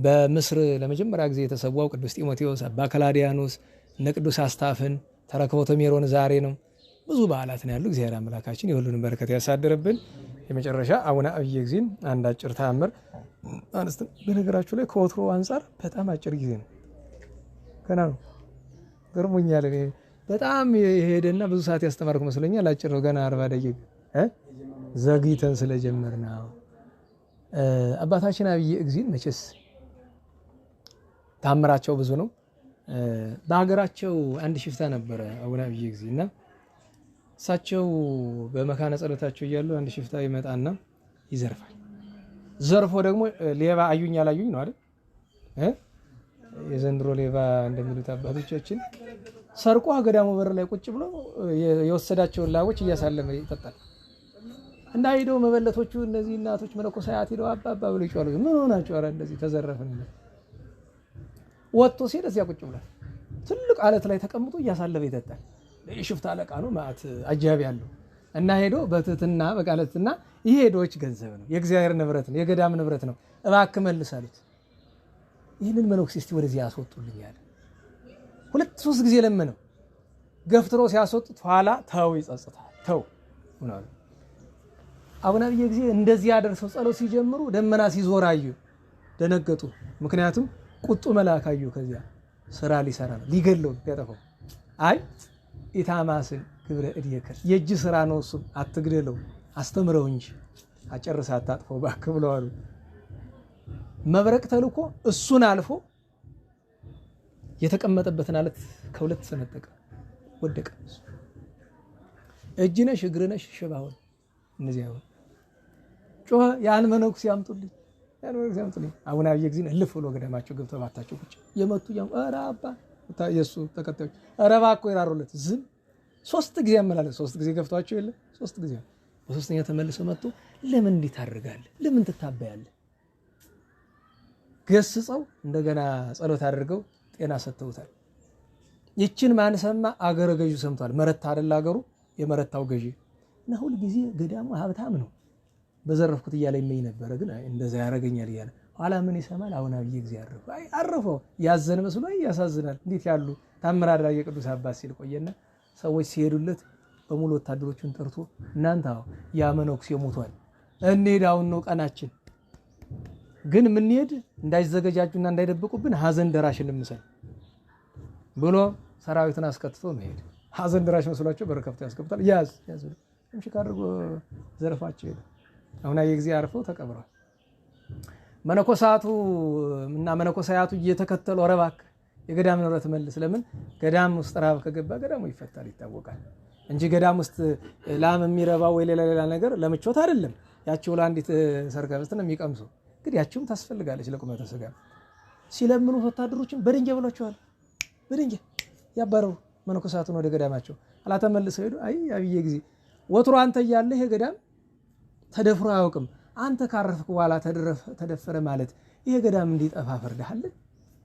በምስር ለመጀመሪያ ጊዜ የተሰዋው ቅዱስ ጢሞቴዎስ፣ አባ ከላዲያኖስ፣ እነ ቅዱስ አስታፍን ተረክቦተ ሜሮን ዛሬ ነው። ብዙ በዓላት ነው ያሉ። እግዚአብሔር አምላካችን የሁሉንም በረከት ያሳድርብን። የመጨረሻ አቡነ አብየ ጊዜን አንድ አጭር ተአምር አንስት። በነገራችሁ ላይ ከወትሮ አንጻር በጣም አጭር ጊዜ ነው። ገና ነው። ገርሞኛል። በጣም የሄደና ብዙ ሰዓት ያስተማርኩ መስሎኛል። አጭር ነው። ገና 40 ደቂቃ ዘግይተን ስለጀመርን ነው። አባታችን አብየ ጊዜን መቼስ ታምራቸው ብዙ ነው። በሀገራቸው አንድ ሽፍታ ነበረ አቡነ አብየ ጊዜ እና እሳቸው በመካነ ጸሎታቸው እያሉ አንድ ሽፍታ ይመጣና ይዘርፋል። ዘርፎ ደግሞ ሌባ አዩኝ አላዩኝ ነው አይደል? የዘንድሮ ሌባ እንደሚሉት አባቶቻችን ሰርቆ ገዳሙ በር ላይ ቁጭ ብሎ የወሰዳቸውን ላቦች እያሳለመ ይጠጣል። እና ሄደው መበለቶቹ እነዚህ እናቶች መነኮሳያት ሄደው አባባ ብሎ ይጮኻሉ። ምን ሆናችሁ? ኧረ እንደዚህ ተዘረፍን። ወጥቶ ሲል እዚያ ቁጭ ብሏል። ትልቅ አለት ላይ ተቀምጦ እያሳለፈ ይጠጣል። የሽፍታ አለቃ ነው፣ ማለት አጃቢ ያለው እና ሄዶ በትህትና በቃለትና ይሄ ሄዶች ገንዘብ ነው፣ የእግዚአብሔር ንብረት ነው፣ የገዳም ንብረት ነው፣ እባክህ መልስ አሉት። ይህንን መነኩሴ እስቲ ወደዚህ ያስወጡልኝ አለ። 2-3 ጊዜ ለመነው። ገፍትሮ ሲያስወጡት ኋላ ተው ይጸጽታል፣ ተው ምናሉ። አቡነ አብየ ጊዜ እንደዚህ ያደርሰው ጸሎት ሲጀምሩ ደመና ሲዞር አዩ፣ ደነገጡ። ምክንያቱም ቁጡ መልአክ አዩ። ከዚያ ስራ ሊሰራ ነው፣ ሊገለው ያጠፋው። አይ ኢታማስን ግብረ እድየከ የእጅ ስራ ነው፣ እሱም አትግደለው፣ አስተምረው እንጂ አጨርስ አታጥፈው እባክህ ብለዋሉ። መብረቅ ተልኮ እሱን አልፎ የተቀመጠበትን አለት ከሁለት ሰነጠቀ፣ ወደቀ። እጅ ነሽ እግር ነሽ ሽባ ሆነ። እነዚህ አሁን ጮኸ፣ ያን መነኩሴ ያምጡልኝ፣ ያን መነኩሴ ያምጡልኝ። አቡነ አብየ ጊዜ እልፍ ብሎ ገዳማቸው ገብተው ባታቸው ቁጭ የመቱ ያም ኧረ አባ የሱ ተከታዮች ኧረ እባክህ ይራሩለት። ዝም 3 ጊዜ ያመላለስ፣ 3 ጊዜ ገፍቷቸው የለ 3 ጊዜ። በሶስተኛ ተመልሰው መጥቶ ለምን እንዲህ ታደርጋለህ? ለምን ትታበያለህ? ገስጸው እንደገና ጸሎት አድርገው ጤና ሰጥተውታል። ይችን ማን ሰማ? አገረ ገዢ ሰምቷል። መረታ አይደል አገሩ፣ የመረታው ገዢ እና ሁሉ ጊዜ ገዳሙ ሀብታም ነው። በዘረፍኩት እያለ ይመኝ ነበረ፣ ግን እንደዛ ያረገኛል እያለ ኋላ ምን ይሰማል? አቡነ አብየ ጊዜ አረፈ። አይ አረፈው ያዘነ መስሎ ያሳዝናል። እንዴት ያሉ ታምር አድራጊ ቅዱስ አባት ሲል ቆየና ሰዎች ሲሄዱለት በሙሉ ወታደሮቹን ጠርቶ እናንተ ያ መነኩሴ ሞቷል፣ እንሂድ፣ አሁን ነው ቀናችን፣ ግን ምንሄድ እንዳይዘገጃጁና እንዳይደብቁብን ሀዘን ደራሽ እንምሰል ብሎ ሰራዊትን አስከትቶ መሄድ። ሀዘን ደራሽ መስሏቸው በረከፍቶ ያስቀብጣል። ያዝ ያዝ ምሽክ አድርጎ ዘረፋቸው ሄደ። አቡነ አብየ ጊዜ አርፈው ተቀብረዋል። መነኮሳቱ እና መነኮሳያቱ እየተከተሉ ኧረ እባክህ የገዳም ንብረት መልስ። ለምን ገዳም ውስጥ ረሃብ ከገባ ገዳሙ ይፈታል ይታወቃል እንጂ ገዳም ውስጥ ላም የሚረባው ወይ ሌላ ነገር ለምቾት አይደለም። ያቺው ለአንዲት ሰርጋ ውስጥ ነው የሚቀምሱ። እንግዲህ ያቺውም ታስፈልጋለች ለቁመተ ስጋ። ሲለምኑ ወታደሮችን በድንጋይ ብሏቸዋል። በድንጋይ ያባረሩ መነኮሳቱን ወደ ገዳማቸው አላተመልሰው ሄዱ። አይ አብየ ጊዜ ወትሮ አንተ እያለህ ገዳም ተደፍሮ አያውቅም። አንተ ካረፍክ በኋላ ተደፈረ ማለት ይሄ ገዳም እንዲጠፋ ፈርደሃል።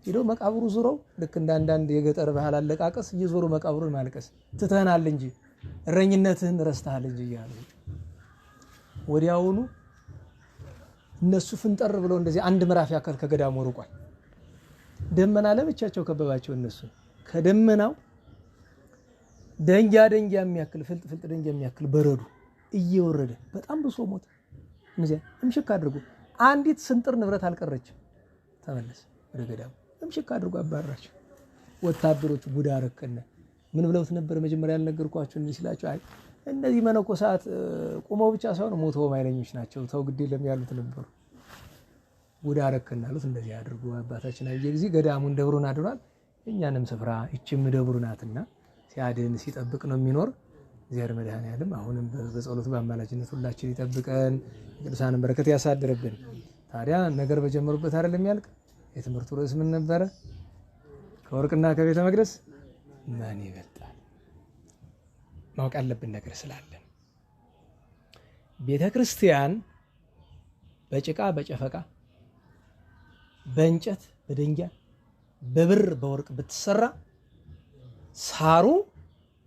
ሄደው መቃብሩ ዙረው ልክ እንዳንዳንድ የገጠር ባህል አለቃቀስ እየዞሩ መቃብሩን ማልቀስ ትተናል እንጂ እረኝነትህን ረስተሃል እንጂ እያሉ ወዲያውኑ እነሱ ፍንጠር ብለው እንደዚህ አንድ ምዕራፍ ያክል ከገዳሙ ርቋል። ደመና ለብቻቸው ከበባቸው። እነሱ ከደመናው ደንጊያ የሚያክል ፍልጥ ደንጊያ የሚያክል በረዱ እየወረደ በጣም ብሶ ሞተ። እነዚያ እምሽክ አድርጎ አንዲት ስንጥር ንብረት አልቀረችም። ተመለሰ ወደ ገዳሙ። እምሽክ አድርጎ አባራቸው። ወታደሮች ጉዳ ረከነ ምን ብለውት ነበር? መጀመሪያ ያልነገርኳችሁ እንዲህ ሲላቸው አይ እነዚህ መነኮሳት ቁመው ብቻ ሳይሆን ሞተው ማይለኞች ናቸው። ተው ግድ የለም ያሉት ነበሩ። ጉዳ አረከናሉት እንደዚህ አድርጎ አባታችን አየ ጊዜ ገዳሙን ደብሩን አድሯል። እኛንም ስፍራ እቺም ደብሩ ናትና ሲያድን ሲጠብቅ ነው የሚኖር። እግዚአብሔር መድኃኔዓለም አሁንም በጸሎቱ በአማላጅነት ሁላችን ይጠብቀን፣ ቅዱሳንን በረከት ያሳድርብን። ታዲያ ነገር በጀመሩበት አይደለም ያልቅ። የትምህርቱ ርዕስ ምን ነበረ? ከወርቅና ከቤተ መቅደስ ማን ይበልጣል? ማወቅ ያለብን ነገር ስላለን ቤተ ክርስቲያን በጭቃ በጨፈቃ በእንጨት በድንጋይ በብር በወርቅ ብትሰራ ሳሩ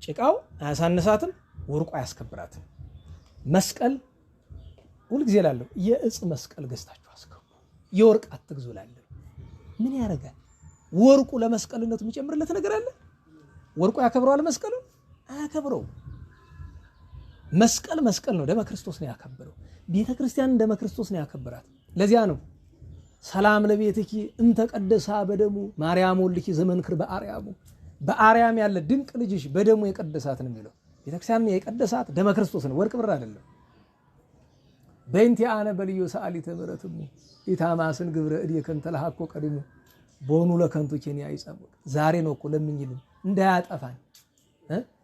ጭቃው አያሳንሳትም፣ ወርቁ አያስከብራትም። መስቀል ሁልጊዜ ላለው የእጽ መስቀል ገዝታችሁ አስገቡ፣ የወርቅ አትግዙ ላለው ምን ያደርጋል? ወርቁ ለመስቀልነቱ የሚጨምርለት ነገር አለ? ወርቁ ያከብረዋል? መስቀሉ አያከብረው። መስቀል መስቀል ነው፣ ደመ ክርስቶስ ነው ያከበረው። ቤተ ክርስቲያን ደመ ክርስቶስ ነው ያከበራት። ለዚያ ነው ሰላም ለቤትኪ እንተቀደሳ በደሙ ማርያም ወልኪ ዘመንክር በአርያሙ፣ በአርያም ያለ ድንቅ ልጅሽ በደሙ የቀደሳት ነው የሚለው። ቤተክርስቲያን የቀደሳት ደመ ክርስቶስ ነው፣ ወርቅ ብር አይደለም። በእንቲ አነ በልዩ ሰዓሊተ ምሕረትሙ ኢታማስን ግብረ እድ የከንተላሃኮ ቀድሙ ቦኑ ለከንቱ ኬንያ ይጸብቅ። ዛሬ ነው እኮ ለምኝልን እንዳያጠፋን።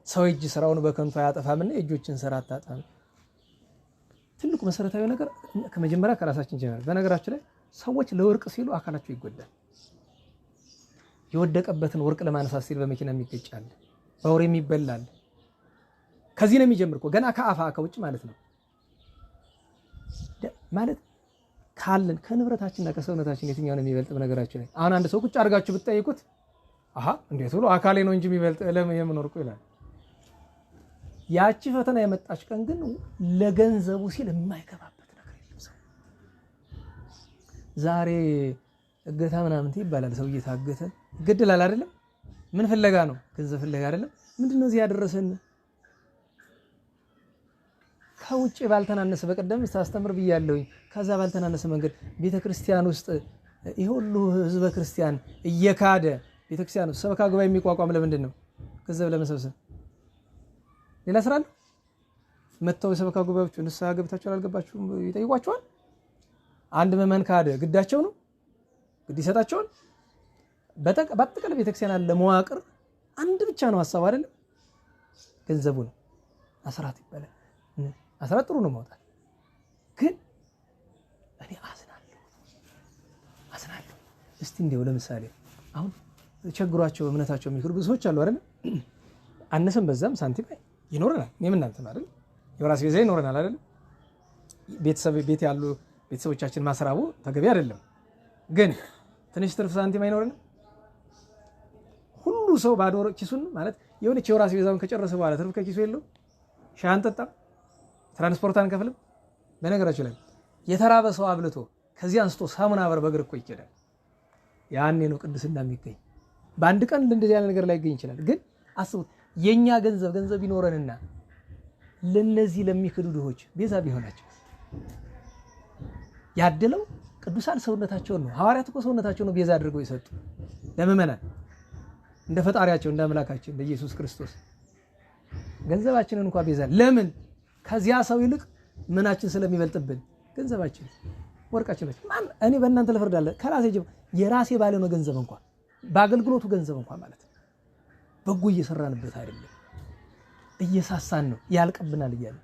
ሰው እጅ ስራውን በከንቱ አያጠፋምና የእጆችን ስራ አታጣም። ትልቁ መሰረታዊ ነገር ከመጀመሪያ ከራሳችን ጀምር። በነገራችን ላይ ሰዎች ለወርቅ ሲሉ አካላቸው ይጎዳል። የወደቀበትን ወርቅ ለማንሳት ሲል በመኪና የሚገጫል፣ በአውሬ የሚበላል። ከዚህ ነው የሚጀምር እኮ ገና ከአፋ ከውጭ ማለት ነው። ማለት ካለን ከንብረታችንና ከሰውነታችን የትኛው ነው የሚበልጥ? በነገራችን ላይ አሁን አንድ ሰው ቁጭ አድርጋችሁ ብትጠይቁት እንዴት ብሎ አካሌ ነው እንጂ የሚበልጥ ለምን የምኖርቁ ይላል። ያቺ ፈተና የመጣች ቀን ግን ለገንዘቡ ሲል የማይገባበት ነገር የለም። ሰው ዛሬ እገታ ምናምን ይባላል። ሰው እየታገተ ይገደላል አይደለም? ምን ፍለጋ ነው? ገንዘብ ፍለጋ አይደለም? ምንድነው እዚህ ያደረሰን? ከውጭ ባልተናነሰ በቀደም ታስተምር ብያለሁኝ። ከዛ ባልተናነሰ መንገድ ቤተክርስቲያን ውስጥ ይሄ ሁሉ ህዝበ ክርስቲያን እየካደ ቤተክርስቲያን ውስጥ ሰበካ ጉባኤ የሚቋቋም ለምንድን ነው? ገንዘብ ለመሰብሰብ። ሌላ ስራ አለ? መተው ሰበካ ጉባኤዎች ንስሐ ገብታችኋል አልገባችሁም ይጠይቋቸዋል። አንድ መመን ካደ ግዳቸው ነው? ግድ ይሰጣቸዋል? በአጠቃላይ ቤተክርስቲያን ለመዋቅር አንድ ብቻ ነው ሐሳብ አይደለም? ገንዘቡ ነው። አስራት ይባላል። አስራት ጥሩ ነው ማውጣት። ግን እኔ አዝናለሁ። እስቲ እንደው ለምሳሌ አሁን ቸግሯቸው እምነታቸው የሚክሩ ብዙ ሰዎች አሉ አይደል? አነሰም በዛም ሳንቲም ይኖረናል። እኔም እናንተም አይደል? የራስ ቤዛ ይኖረናል አይደል? ቤት ያሉ ቤተሰቦቻችን ማስራቡ ተገቢ አይደለም። ግን ትንሽ ትርፍ ሳንቲም አይኖርንም? ሁሉ ሰው ባዶ ኪሱን ማለት የሆነች የራስ ቤዛውን ከጨረሰ በኋላ ትርፍ ከኪሱ የለው። ሻይ አንጠጣም፣ ትራንስፖርት አንከፍልም። በነገራችን ላይ የተራበ ሰው አብልቶ ከዚህ አንስቶ ሳሙና በር በእግር እኮ ይኬዳል። ያኔ ነው ቅድስና የሚገኝ። በአንድ ቀን እንደዚህ ያለ ነገር ላይ ይገኝ ይችላል። ግን አስቡት የኛ ገንዘብ ይኖረንና ለነዚህ ለሚክዱ ድሆች ቤዛ ቢሆናቸው ያደለው ቅዱሳን ሰውነታቸውን ነው። ሐዋርያት እኮ ሰውነታቸውን ነው ቤዛ አድርገው ይሰጡ ለምእመናን እንደ ፈጣሪያቸው እንደ አምላካችን እንደ ኢየሱስ ክርስቶስ። ገንዘባችንን እንኳን ቤዛ ለምን? ከዚያ ሰው ይልቅ ምናችን ስለሚበልጥብን ገንዘባችን ወርቃችን ነው። እኔ በእናንተ ለፈርዳለ ከራሴ ጀምሮ የራሴ ባለ ነው ገንዘብ እንኳን በአገልግሎቱ ገንዘብ እንኳን ማለት በጎ እየሰራንበት አይደለም፣ እየሳሳን ነው ያልቀብናል እያለ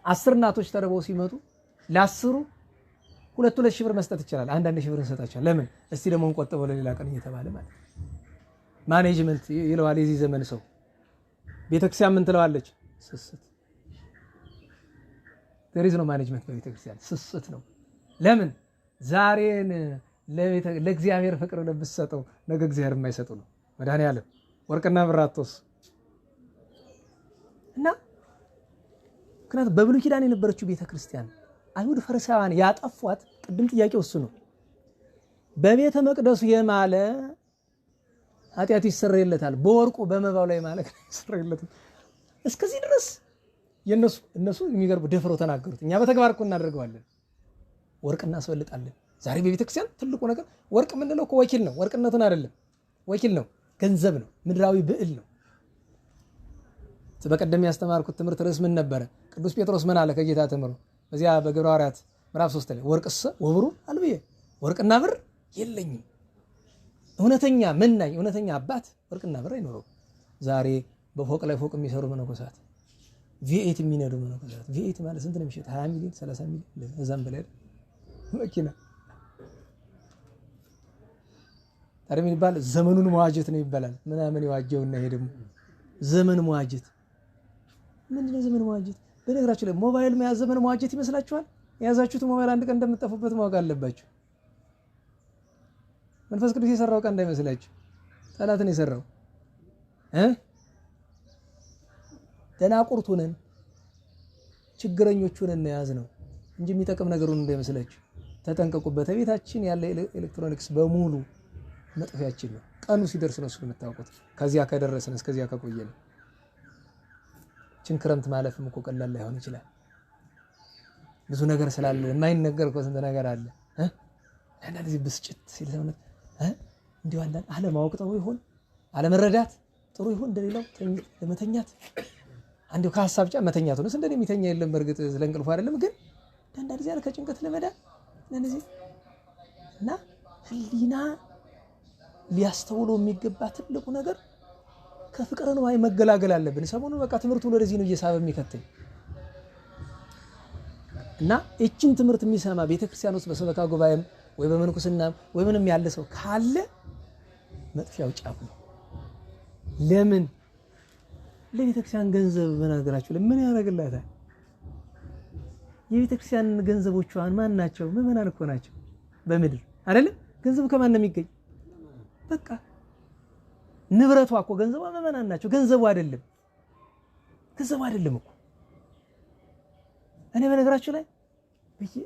10 እናቶች ተርበው ሲመጡ ለ10 2 ሺህ ብር መስጠት ይችላል። አንዳንድ ሺህ ብር እንሰጣቸዋለን። ለምን? እስቲ ደግሞ እንቆጥበው ለሌላ ቀን እየተባለ ማለት ማኔጅመንት ይለዋል የዚህ ዘመን ሰው። ቤተክርስቲያን ምን ትለዋለች? ስስት። there is no management በቤተክርስቲያን ስስት ነው። ለምን? ዛሬን ለእግዚአብሔር ፍቅር ለብሰጠው ነገ እግዚአብሔር የማይሰጡ ነው። መድኃኔዓለም ወርቅና ብር አትወስ እና ምክንያቱም በብሉይ ኪዳን የነበረችው ቤተክርስቲያን አይሁድ ፈሪሳውያን ያጠፏት ቅድም ጥያቄው እሱ ነው። በቤተ መቅደሱ የማለ ኃጢአት ይሰረይለታል፣ በወርቁ በመባው ላይ ማለት ይሰረይለታል። እስከዚህ ድረስ እነሱ የሚገርቡ ደፍረው ተናገሩት። እኛ በተግባር እኮ እናደርገዋለን፣ ወርቅ እናስበልጣለን። ዛሬ በቤተክርስቲያን ትልቁ ነገር ወርቅ ምንለው እኮ ወኪል ነው። ወርቅነቱን አይደለም፣ ወኪል ነው፣ ገንዘብ ነው፣ ምድራዊ ብዕል ነው። በቀደም ያስተማርኩት ትምህርት ርዕስ ምን ነበረ? ቅዱስ ጴጥሮስ ምን አለ ከጌታ ተምሮ በዚያ በግብረ ሐዋርያት ምዕራፍ 3 ላይ ወርቅስ ወብሩ አልብየ፣ ወርቅና ብር የለኝም። እውነተኛ መናኝ እውነተኛ አባት ወርቅና ብር አይኖረው። ዛሬ በፎቅ ላይ ፎቅ የሚሰሩ መነኮሳት፣ ቪኤት የሚነዱ መነኮሳት። ቪኤት ማለት ስንት ነው የሚሸጥ? 20 ሚሊዮን 30 ሚሊዮን እዛም በላይ መኪና። ታዲያ ምን ይባል? ዘመኑን መዋጀት ነው ይባላል። ምናምን የዋጀውና ይሄ ደግሞ ዘመን መዋጀት ምንድነው? ዘመን መዋጀት በነገራችሁ ላይ ሞባይል መያዝ ዘመን መዋጀት ይመስላችኋል? የያዛችሁት ሞባይል አንድ ቀን እንደምትጠፉበት ማወቅ አለባችሁ። መንፈስ ቅዱስ የሰራው ቀን እንዳይመስላችሁ፣ ጠላትን የሰራው ደናቁርት ሆነን ችግረኞች ሆነን ያዝ ነው እንጂ የሚጠቅም ነገሩን እንዳይመስላችሁ ተጠንቀቁበት። ቤታችን ያለ ኤሌክትሮኒክስ በሙሉ መጥፊያችን ነው። ቀኑ ሲደርስ ነው እሱ የምታውቁት። ከዚያ ከደረስን እስከዚያ ከቆየን ክረምት ማለፍም እኮ ቀላል ላይሆን ይችላል። ብዙ ነገር ስላለ የማይነገር እኮ ስንት ነገር አለ። አንዳንድ ጊዜ ብስጭት ሲል ሰውነት እንዲሁ አንዳንድ አለማወቅ ጥሩ ይሁን አለመረዳት ጥሩ ይሁን እንደሌላው ለመተኛት አንዴው ከሐሳብ ጫ መተኛት ነው። እንደኔ የሚተኛ የለም በርግጥ ስለ እንቅልፉ አይደለም፣ ግን አንዳንድ ጊዜ ከጭንቀት ለመዳን እንደዚህ እና ህሊና ሊያስተውለው የሚገባ ትልቁ ነገር ከፍቅር ነው። መገላገል አለብን። ሰሞኑን በቃ ትምህርቱ ወደዚህ ነው እየሳበ የሚከተኝ እና እቺን ትምህርት የሚሰማ ቤተክርስቲያን ውስጥ በሰበካ ጉባኤም ወይ በመንኩስና ወይ ምንም ያለ ሰው ካለ መጥፊያው ጫፍ ነው። ለምን ለቤተክርስቲያን ገንዘብ በነገራችሁ ለምን ያደርግላታል? የቤተክርስቲያን ገንዘቦቿን ማን ናቸው? ምዕመናን እኮ ናቸው በምድር አይደለም። ገንዘቡ ከማን ነው የሚገኝ? በቃ ንብረቷ እኮ ገንዘቧ ምዕመናን ናቸው። ገንዘቡ አይደለም እኮ። እኔ በነገራችሁ ላይ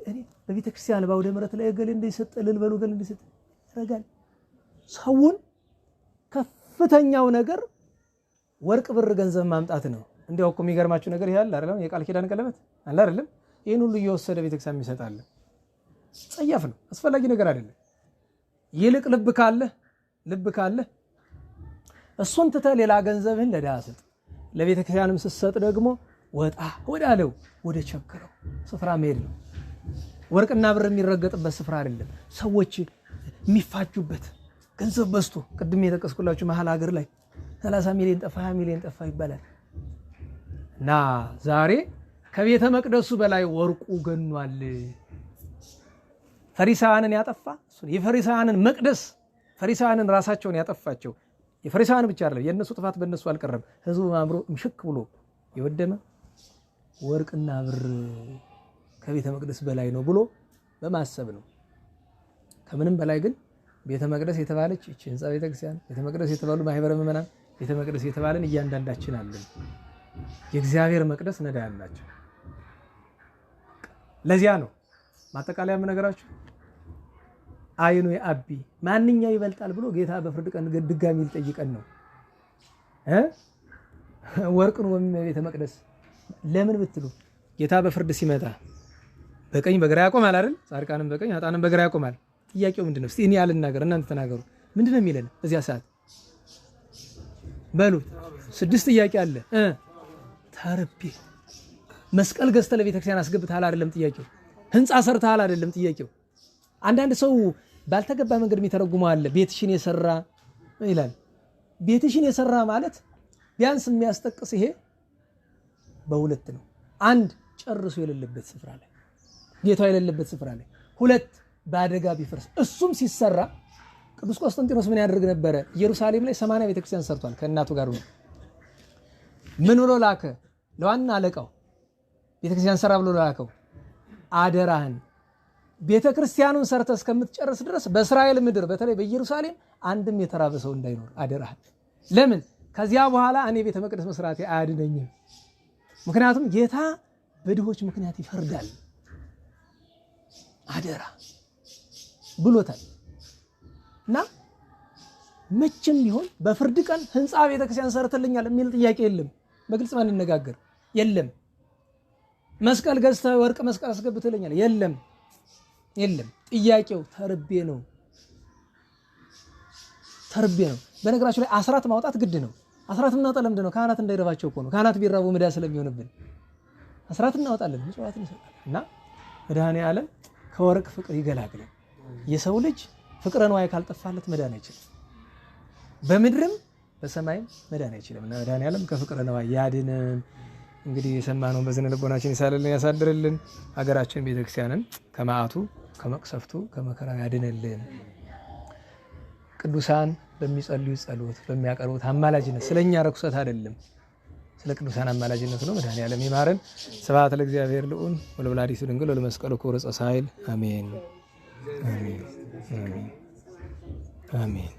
እኔ በቤተክርስቲያን ባውደ ምሕረት ላይ ገለ እንደይሰጥ ልልበሉ ገለ እንደይሰጥ ያረጋል። ሰውን ከፍተኛው ነገር ወርቅ ብር ገንዘብ ማምጣት ነው። እንዲያው እኮ የሚገርማችሁ ነገር ይሄ አለ አይደለም? የቃል ኪዳን ቀለበት አለ አይደለም? ይሄን ሁሉ እየወሰደ ቤተክርስቲያን ይሰጣል። ጸያፍ ነው፣ አስፈላጊ ነገር አይደለም። ይልቅ ልብ ካለ እሱን ትተህ ሌላ ገንዘብህን ለድሃ ስጥ። ለቤተክርስቲያንም ስትሰጥ ደግሞ ወጣ ወዳለው ወደ ቸገረው ስፍራ መሄድ ነው። ወርቅና ብር የሚረገጥበት ስፍራ አይደለም። ሰዎች የሚፋጁበት ገንዘብ በዝቶ ቅድም የጠቀስኩላችሁ መሀል ሀገር ላይ 30 ሚሊዮን ጠፋ 20 ሚሊዮን ጠፋ ይባላል። እና ዛሬ ከቤተ መቅደሱ በላይ ወርቁ ገኗል። ፈሪሳውያንን ያጠፋ እሱ የፈሪሳውያንን መቅደስ ፈሪሳውያንን ራሳቸውን ያጠፋቸው የፈሪሳውያን ብቻ አይደለም፣ የነሱ ጥፋት በእነሱ አልቀረም። ህዝቡ ማምሮ ምሽክ ብሎ የወደመ ወርቅና ብር ከቤተ መቅደስ በላይ ነው ብሎ በማሰብ ነው። ከምንም በላይ ግን ቤተ መቅደስ የተባለች እቺ ህንጻ ቤተክርስቲያን፣ ቤተ መቅደስ የተባሉ ማህበረ ምዕመናን፣ ቤተ መቅደስ የተባለን እያንዳንዳችን አለን። የእግዚአብሔር መቅደስ ነዳያን ናቸው። ለዚያ ነው ማጠቃለያ ነገራችሁ አይኑ የአቢ ማንኛው ይበልጣል ብሎ ጌታ በፍርድ ቀን ድጋሚ ሊጠይቀን ነው። ወርቅን ወይም ቤተ መቅደስ ለምን ብትሉ ጌታ በፍርድ ሲመጣ በቀኝ በግራ ያቆማል አይደል? ጻድቃንም በቀኝ ኃጥአንም በግራ ያቆማል። ጥያቄው ምንድነው? እስቲ እኔ ያልናገር እናንተ ተናገሩ። ምንድነው የሚለን በዚያ ሰዓት? በሉ 6 ጥያቄ አለ። ተርቤ መስቀል ገዝተህ ለቤተክርስቲያን አስገብተሃል አይደለም ጥያቄው። ህንጻ ሰርተሃል አይደለም ጥያቄው። አንዳንድ ሰው ባልተገባ መንገድ የሚተረጉመው አለ። ቤትሽን የሰራ ይላል። ቤትሽን የሰራ ማለት ቢያንስ የሚያስጠቅስ ይሄ በሁለት ነው። አንድ ጨርሶ የሌለበት ስፍራ ላይ ጌታው የሌለበት ስፍራ ላይ፣ 2 በአደጋ ቢፈርስ። እሱም ሲሰራ ቅዱስ ቆስጠንጢኖስ ምን ያደርግ ነበረ? ኢየሩሳሌም ላይ 80 ቤተክርስቲያን ሰርቷል ከእናቱ ጋር ነው። ምን ብሎ ላከ? ለዋና አለቃው ቤተክርስቲያን ሰራ ብሎ ላከው። አደራህን ቤተክርስቲያኑን ሰርተህ እስከምትጨርስ ድረስ በእስራኤል ምድር በተለይ በኢየሩሳሌም አንድም የተራበ ሰው እንዳይኖር አደራህን። ለምን? ከዚያ በኋላ እኔ ቤተ መቅደስ መስራቴ አያድነኝም። ምክንያቱም ጌታ በድሆች ምክንያት ይፈርዳል። አደራ ብሎታል። እና መቼም ቢሆን በፍርድ ቀን ህንጻ ቤተክርስቲያን ሰርተልኛል የሚል ጥያቄ የለም። በግልጽ ማንነጋገር የለም። መስቀል ገዝተህ ወርቅ መስቀል አስገብተልኛል የለም። ጥያቄው ተርቤ ነው። በነገራችሁ ላይ አስራት ማውጣት ግድ ነው። አስራት እናወጣ ለምንድን ነው? ካህናት እንዳይረባቸው እኮ ነው። ካህናት ቢራቡ ምዳ ስለሚሆንብን አስራት እናወጣለን፣ ምጽዋት እንሰጣለን። እና መድኃኔዓለም ከወርቅ ፍቅር ይገላግለን። የሰው ልጅ ፍቅረ ነዋይ ካልጠፋለት መዳን አይችልም። በምድርም በሰማይም መዳን አይችልም። እና መድኃኔዓለም ከፍቅረ ነዋይ ያድነን። እንግዲህ የሰማነውን በዝነ ልቦናችን ይሳልልን፣ ያሳድርልን። ሀገራችን ቤተክርስቲያንን ከመዓቱ ከመቅሰፍቱ ከመከራው ያድነልን። ቅዱሳን በሚጸልዩ ጸሎት በሚያቀርቡት አማላጅነት ስለኛ ረኩሰት አይደለም፣ ስለ ቅዱሳን አማላጅነት ነው። መድኃኔዓለም ይማረን። ስብሐት ለእግዚአብሔር ልዑል ወለወላዲቱ ድንግል ወለመስቀሉ ክቡር ዕፀ ሣህል አሜን። አሜን። አሜን።